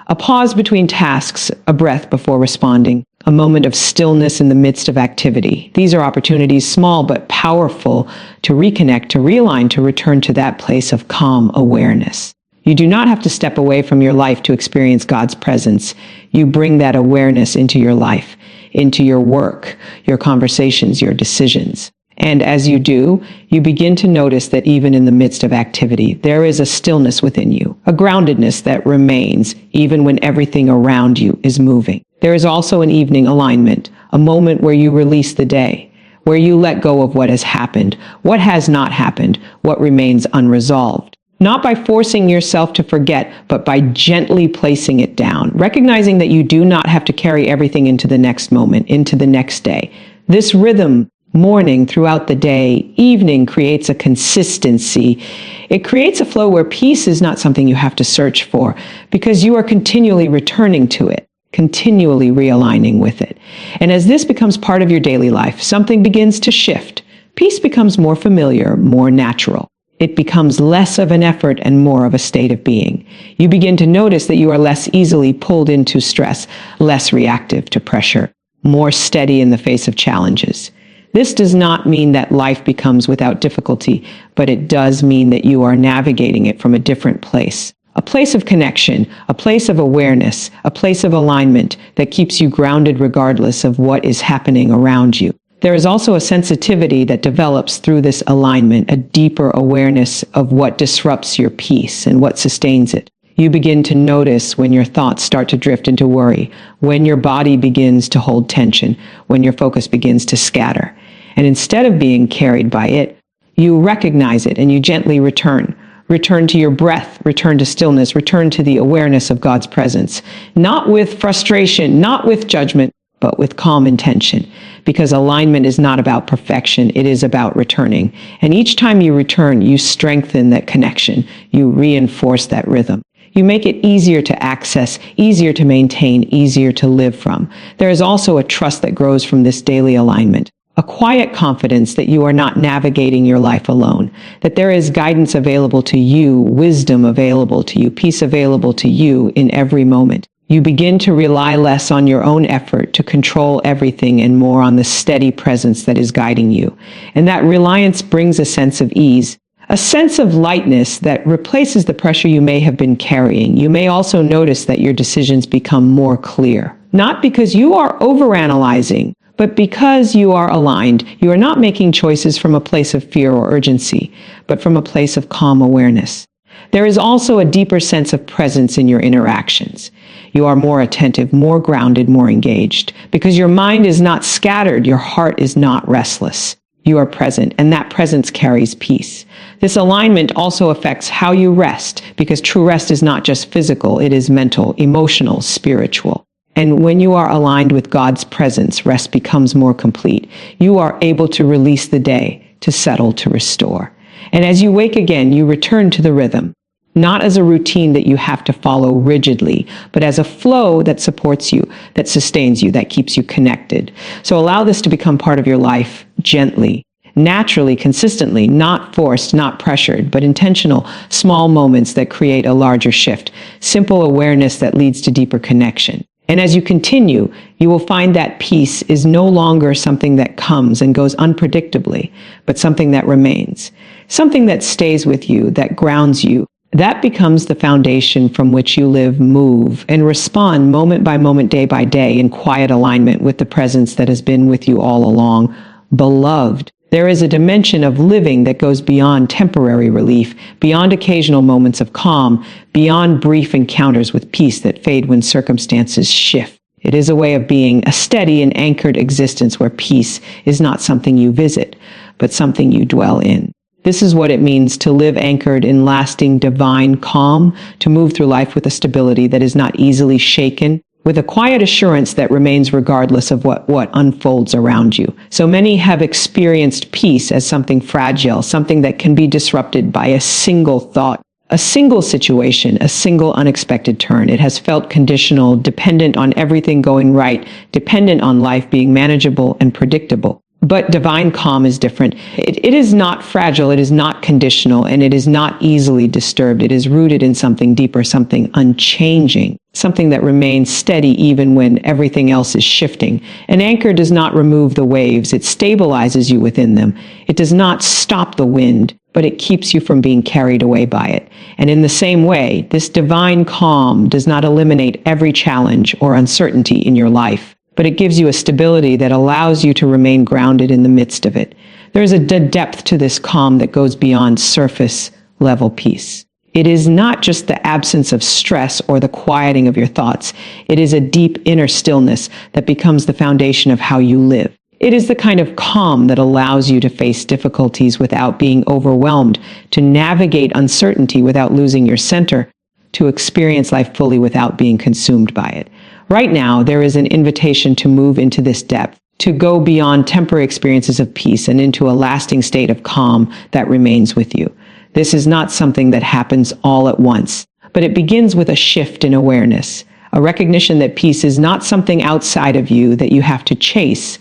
A pause between tasks, a breath before responding, a moment of stillness in the midst of activity. These are opportunities, small but powerful, to reconnect, to realign, to return to that place of calm awareness. You do not have to step away from your life to experience God's presence. You bring that awareness into your life, into your work, your conversations, your decisions. And as you do, you begin to notice that even in the midst of activity, there is a stillness within you, a groundedness that remains even when everything around you is moving. There is also an evening alignment, a moment where you release the day, where you let go of what has happened, what has not happened, what remains unresolved. Not by forcing yourself to forget, but by gently placing it down, recognizing that you do not have to carry everything into the next moment, into the next day. This rhythm, morning throughout the day, evening, creates a consistency. It creates a flow where peace is not something you have to search for, because you are continually returning to it, continually realigning with it. And as this becomes part of your daily life, something begins to shift. Peace becomes more familiar, more natural. It becomes less of an effort and more of a state of being. You begin to notice that you are less easily pulled into stress, less reactive to pressure, more steady in the face of challenges. This does not mean that life becomes without difficulty, but it does mean that you are navigating it from a different place. A place of connection, a place of awareness, a place of alignment that keeps you grounded regardless of what is happening around you. There is also a sensitivity that develops through this alignment, a deeper awareness of what disrupts your peace and what sustains it. You begin to notice when your thoughts start to drift into worry, when your body begins to hold tension, when your focus begins to scatter. And instead of being carried by it, you recognize it and you gently return. Return to your breath, return to stillness, return to the awareness of God's presence. Not with frustration, not with judgment, but with calm intention. Because alignment is not about perfection, it is about returning. And each time you return, you strengthen that connection. You reinforce that rhythm. You make it easier to access, easier to maintain, easier to live from. There is also a trust that grows from this daily alignment. A quiet confidence that you are not navigating your life alone, that there is guidance available to you, wisdom available to you, peace available to you in every moment. You begin to rely less on your own effort to control everything and more on the steady presence that is guiding you. And that reliance brings a sense of ease, a sense of lightness that replaces the pressure you may have been carrying. You may also notice that your decisions become more clear, not because you are overanalyzing, but because you are aligned. You are not making choices from a place of fear or urgency, but from a place of calm awareness. There is also a deeper sense of presence in your interactions. You are more attentive, more grounded, more engaged, because your mind is not scattered, your heart is not restless. You are present, and that presence carries peace. This alignment also affects how you rest, because true rest is not just physical, it is mental, emotional, spiritual. And when you are aligned with God's presence, rest becomes more complete. You are able to release the day, to settle, to restore. And as you wake again, you return to the rhythm, not as a routine that you have to follow rigidly, but as a flow that supports you, that sustains you, that keeps you connected. So allow this to become part of your life gently, naturally, consistently, not forced, not pressured, but intentional, small moments that create a larger shift, simple awareness that leads to deeper connection. And as you continue, you will find that peace is no longer something that comes and goes unpredictably, but something that remains, something that stays with you, that grounds you. That becomes the foundation from which you live, move, and respond moment by moment, day by day, in quiet alignment with the presence that has been with you all along. Beloved, there is a dimension of living that goes beyond temporary relief, beyond occasional moments of calm, beyond brief encounters with peace that fade when circumstances shift. It is a way of being, a steady and anchored existence where peace is not something you visit, but something you dwell in. This is what it means to live anchored in lasting divine calm, to move through life with a stability that is not easily shaken, with a quiet assurance that remains regardless of what unfolds around you. So many have experienced peace as something fragile, something that can be disrupted by a single thought, a single situation, a single unexpected turn. It has felt conditional, dependent on everything going right, dependent on life being manageable and predictable. But divine calm is different. It is not fragile, it is not conditional, and it is not easily disturbed. It is rooted in something deeper, something unchanging, something that remains steady even when everything else is shifting. An anchor does not remove the waves, it stabilizes you within them. It does not stop the wind, but it keeps you from being carried away by it. And in the same way, this divine calm does not eliminate every challenge or uncertainty in your life, but it gives you a stability that allows you to remain grounded in the midst of it. There is a depth to this calm that goes beyond surface level peace. It is not just the absence of stress or the quieting of your thoughts. It is a deep inner stillness that becomes the foundation of how you live. It is the kind of calm that allows you to face difficulties without being overwhelmed, to navigate uncertainty without losing your center, to experience life fully without being consumed by it. Right now, there is an invitation to move into this depth, to go beyond temporary experiences of peace and into a lasting state of calm that remains with you. This is not something that happens all at once, but it begins with a shift in awareness, a recognition that peace is not something outside of you that you have to chase,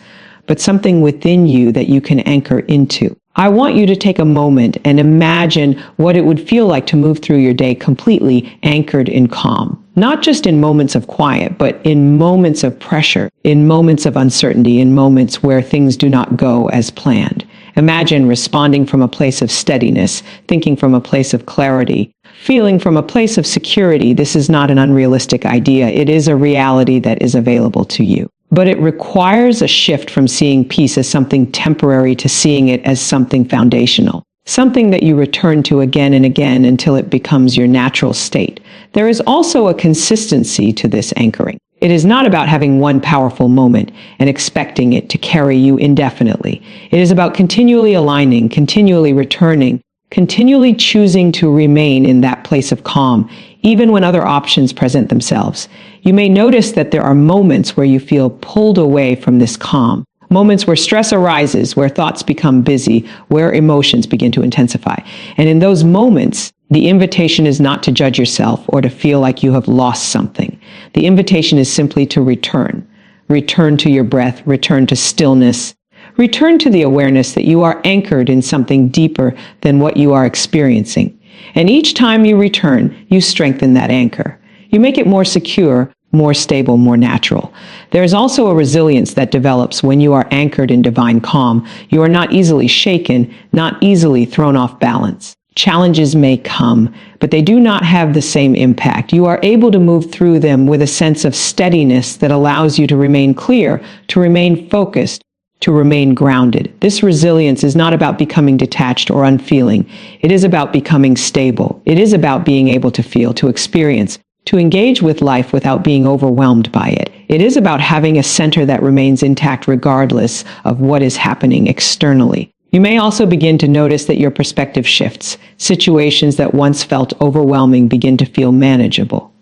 but something within you that you can anchor into. I want you to take a moment and imagine what it would feel like to move through your day completely anchored in calm. Not just in moments of quiet, but in moments of pressure, in moments of uncertainty, in moments where things do not go as planned. Imagine responding from a place of steadiness, thinking from a place of clarity, feeling from a place of security. This is not an unrealistic idea. It is a reality that is available to you. But it requires a shift from seeing peace as something temporary to seeing it as something foundational, something that you return to again and again until it becomes your natural state. There is also a consistency to this anchoring. It is not about having one powerful moment and expecting it to carry you indefinitely. It is about continually aligning, continually returning, continually choosing to remain in that place of calm, even when other options present themselves. You may notice that there are moments where you feel pulled away from this calm, moments where stress arises, where thoughts become busy, where emotions begin to intensify. And in those moments, the invitation is not to judge yourself or to feel like you have lost something. The invitation is simply to return. Return to your breath, return to stillness, return to the awareness that you are anchored in something deeper than what you are experiencing. And each time you return, you strengthen that anchor. You make it more secure, more stable, more natural. There is also a resilience that develops when you are anchored in divine calm. You are not easily shaken, not easily thrown off balance. Challenges may come, but they do not have the same impact. You are able to move through them with a sense of steadiness that allows you to remain clear, to remain focused, to remain grounded. This resilience is not about becoming detached or unfeeling. It is about becoming stable. It is about being able to feel, to experience, to engage with life without being overwhelmed by it. It is about having a center that remains intact regardless of what is happening externally. You may also begin to notice that your perspective shifts. Situations that once felt overwhelming begin to feel manageable.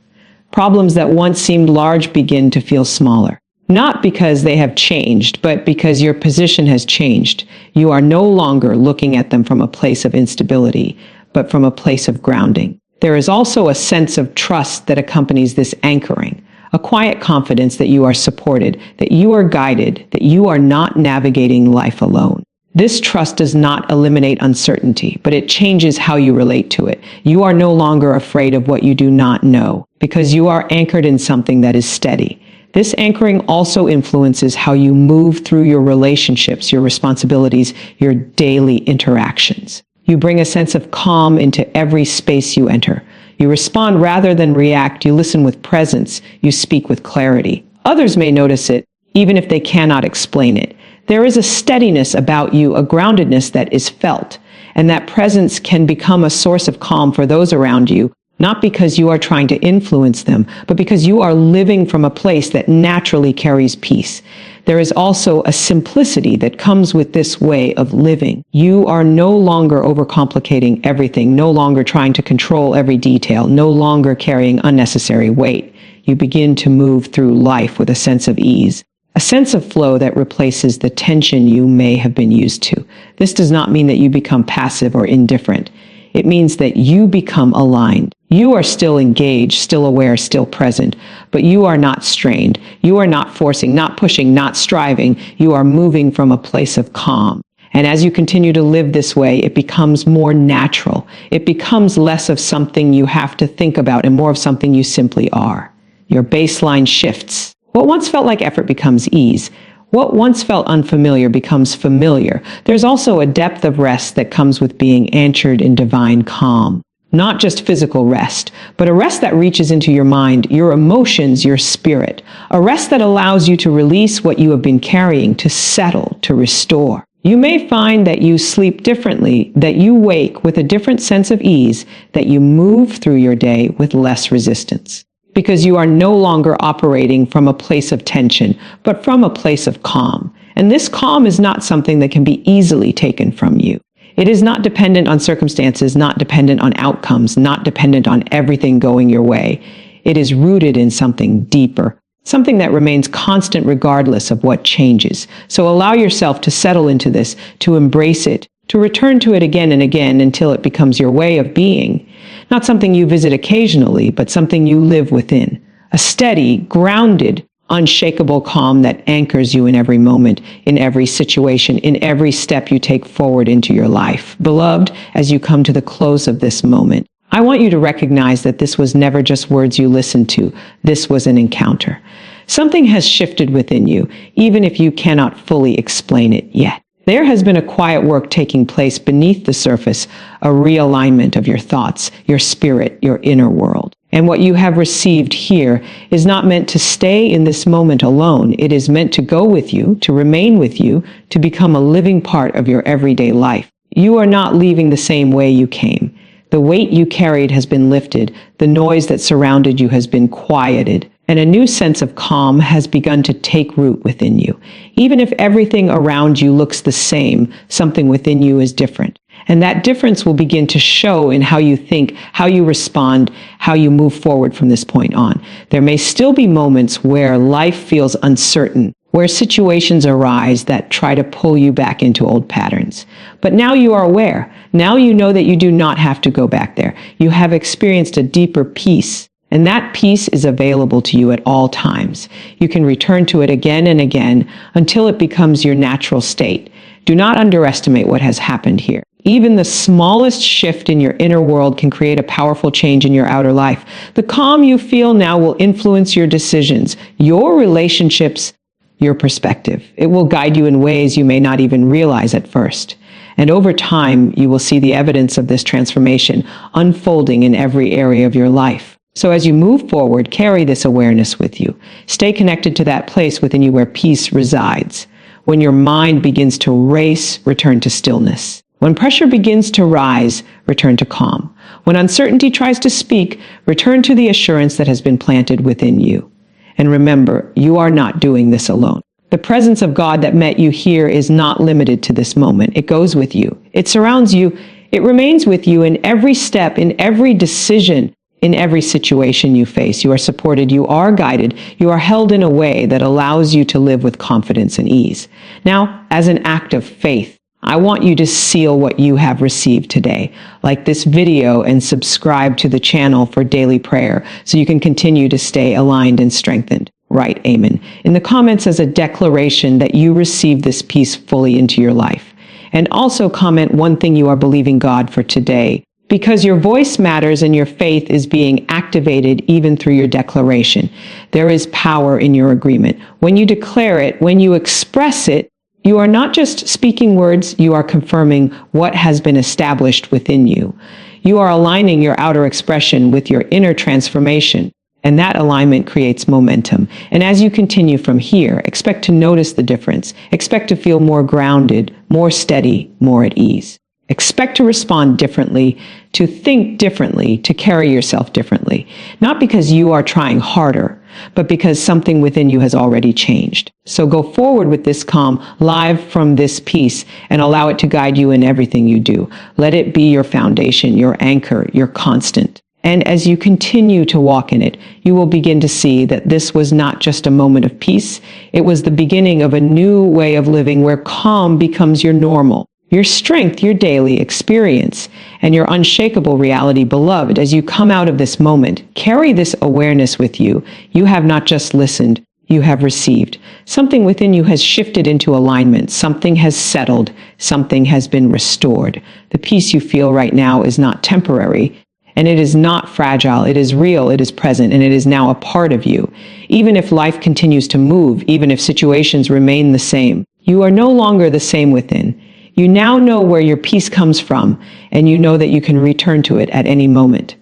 Problems that once seemed large begin to feel smaller. Not because they have changed, but because your position has changed. You are no longer looking at them from a place of instability, but from a place of grounding. There is also a sense of trust that accompanies this anchoring, a quiet confidence that you are supported, that you are guided, that you are not navigating life alone. This trust does not eliminate uncertainty, but it changes how you relate to it. You are no longer afraid of what you do not know, because you are anchored in something that is steady. This anchoring also influences how you move through your relationships, your responsibilities, your daily interactions. You bring a sense of calm into every space you enter. You respond rather than react. You listen with presence. You speak with clarity. Others may notice it, even if they cannot explain it. There is a steadiness about you, a groundedness that is felt, and that presence can become a source of calm for those around you, not because you are trying to influence them, but because you are living from a place that naturally carries peace. There is also a simplicity that comes with this way of living. You are no longer overcomplicating everything, no longer trying to control every detail, no longer carrying unnecessary weight. You begin to move through life with a sense of ease, a sense of flow that replaces the tension you may have been used to. This does not mean that you become passive or indifferent. It means that you become aligned. You are still engaged, still aware, still present, but you are not strained. You are not forcing, not pushing, not striving. You are moving from a place of calm. And as you continue to live this way, it becomes more natural. It becomes less of something you have to think about and more of something you simply are. Your baseline shifts. What once felt like effort becomes ease. What once felt unfamiliar becomes familiar. There's also a depth of rest that comes with being anchored in divine calm. Not just physical rest, but a rest that reaches into your mind, your emotions, your spirit. A rest that allows you to release what you have been carrying, to settle, to restore. You may find that you sleep differently, that you wake with a different sense of ease, that you move through your day with less resistance. Because you are no longer operating from a place of tension, but from a place of calm. And this calm is not something that can be easily taken from you. It is not dependent on circumstances, not dependent on outcomes, not dependent on everything going your way. It is rooted in something deeper, something that remains constant regardless of what changes. So allow yourself to settle into this, to embrace it, to return to it again and again until it becomes your way of being. Not something you visit occasionally, but something you live within. A steady, grounded, unshakable calm that anchors you in every moment, in every situation, in every step you take forward into your life. Beloved, as you come to the close of this moment, I want you to recognize that this was never just words you listened to. This was an encounter. Something has shifted within you, even if you cannot fully explain it yet. There has been a quiet work taking place beneath the surface, a realignment of your thoughts, your spirit, your inner world. And what you have received here is not meant to stay in this moment alone. It is meant to go with you, to remain with you, to become a living part of your everyday life. You are not leaving the same way you came. The weight you carried has been lifted. The noise that surrounded you has been quieted. And a new sense of calm has begun to take root within you. Even if everything around you looks the same, something within you is different. And that difference will begin to show in how you think, how you respond, how you move forward from this point on. There may still be moments where life feels uncertain, where situations arise that try to pull you back into old patterns. But now you are aware. Now you know that you do not have to go back there. You have experienced a deeper peace. And that peace is available to you at all times. You can return to it again and again until it becomes your natural state. Do not underestimate what has happened here. Even the smallest shift in your inner world can create a powerful change in your outer life. The calm you feel now will influence your decisions, your relationships, your perspective. It will guide you in ways you may not even realize at first. And over time, you will see the evidence of this transformation unfolding in every area of your life. So as you move forward, carry this awareness with you. Stay connected to that place within you where peace resides. When your mind begins to race, return to stillness. When pressure begins to rise, return to calm. When uncertainty tries to speak, return to the assurance that has been planted within you. And remember, you are not doing this alone. The presence of God that met you here is not limited to this moment. It goes with you. It surrounds you. It remains with you in every step, in every decision, in every situation you face. You are supported. You are guided. You are held in a way that allows you to live with confidence and ease. Now, as an act of faith, I want you to seal what you have received today, like this video, and subscribe to the channel for daily prayer so you can continue to stay aligned and strengthened. Write amen in the comments as a declaration that you receive this peace fully into your life. And also comment one thing you are believing God for today, because your voice matters and your faith is being activated even through your declaration. There is power in your agreement. When you declare it, when you express it, you are not just speaking words, you are confirming what has been established within you. You are aligning your outer expression with your inner transformation, and that alignment creates momentum. And as you continue from here, expect to notice the difference. Expect to feel more grounded, more steady, more at ease. Expect to respond differently, to think differently, to carry yourself differently. Not because you are trying harder, but because something within you has already changed. So go forward with this calm, live from this peace, and allow it to guide you in everything you do. Let it be your foundation, your anchor, your constant. And as you continue to walk in it, you will begin to see that this was not just a moment of peace. It was the beginning of a new way of living where calm becomes your normal, your strength, your daily experience, and your unshakable reality. Beloved, as you come out of this moment, carry this awareness with you. You have not just listened, you have received. Something within you has shifted into alignment. Something has settled. Something has been restored. The peace you feel right now is not temporary, and it is not fragile. It is real, it is present, and it is now a part of you. Even if life continues to move, even if situations remain the same, you are no longer the same within. You now know where your peace comes from, and you know that you can return to it at any moment.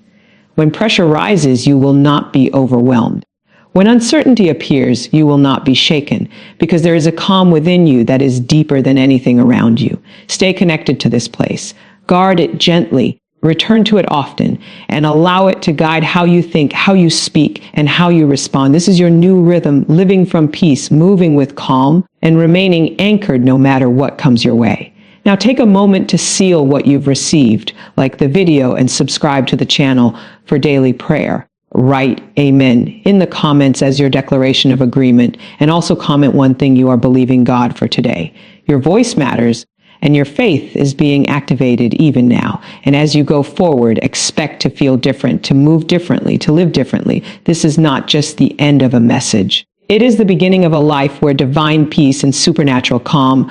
When pressure rises, you will not be overwhelmed. When uncertainty appears, you will not be shaken, because there is a calm within you that is deeper than anything around you. Stay connected to this place. Guard it gently. Return to it often, and allow it to guide how you think, how you speak, and how you respond. This is your new rhythm, living from peace, moving with calm, and remaining anchored no matter what comes your way. Now take a moment to seal what you've received, like the video, and subscribe to the channel for daily prayer. Write amen in the comments as your declaration of agreement, and also comment one thing you are believing God for today. Your voice matters, and your faith is being activated even now. And as you go forward, expect to feel different, to move differently, to live differently. This is not just the end of a message. It is the beginning of a life where divine peace and supernatural calm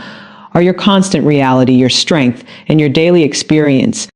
are your constant reality, your strength, and your daily experience.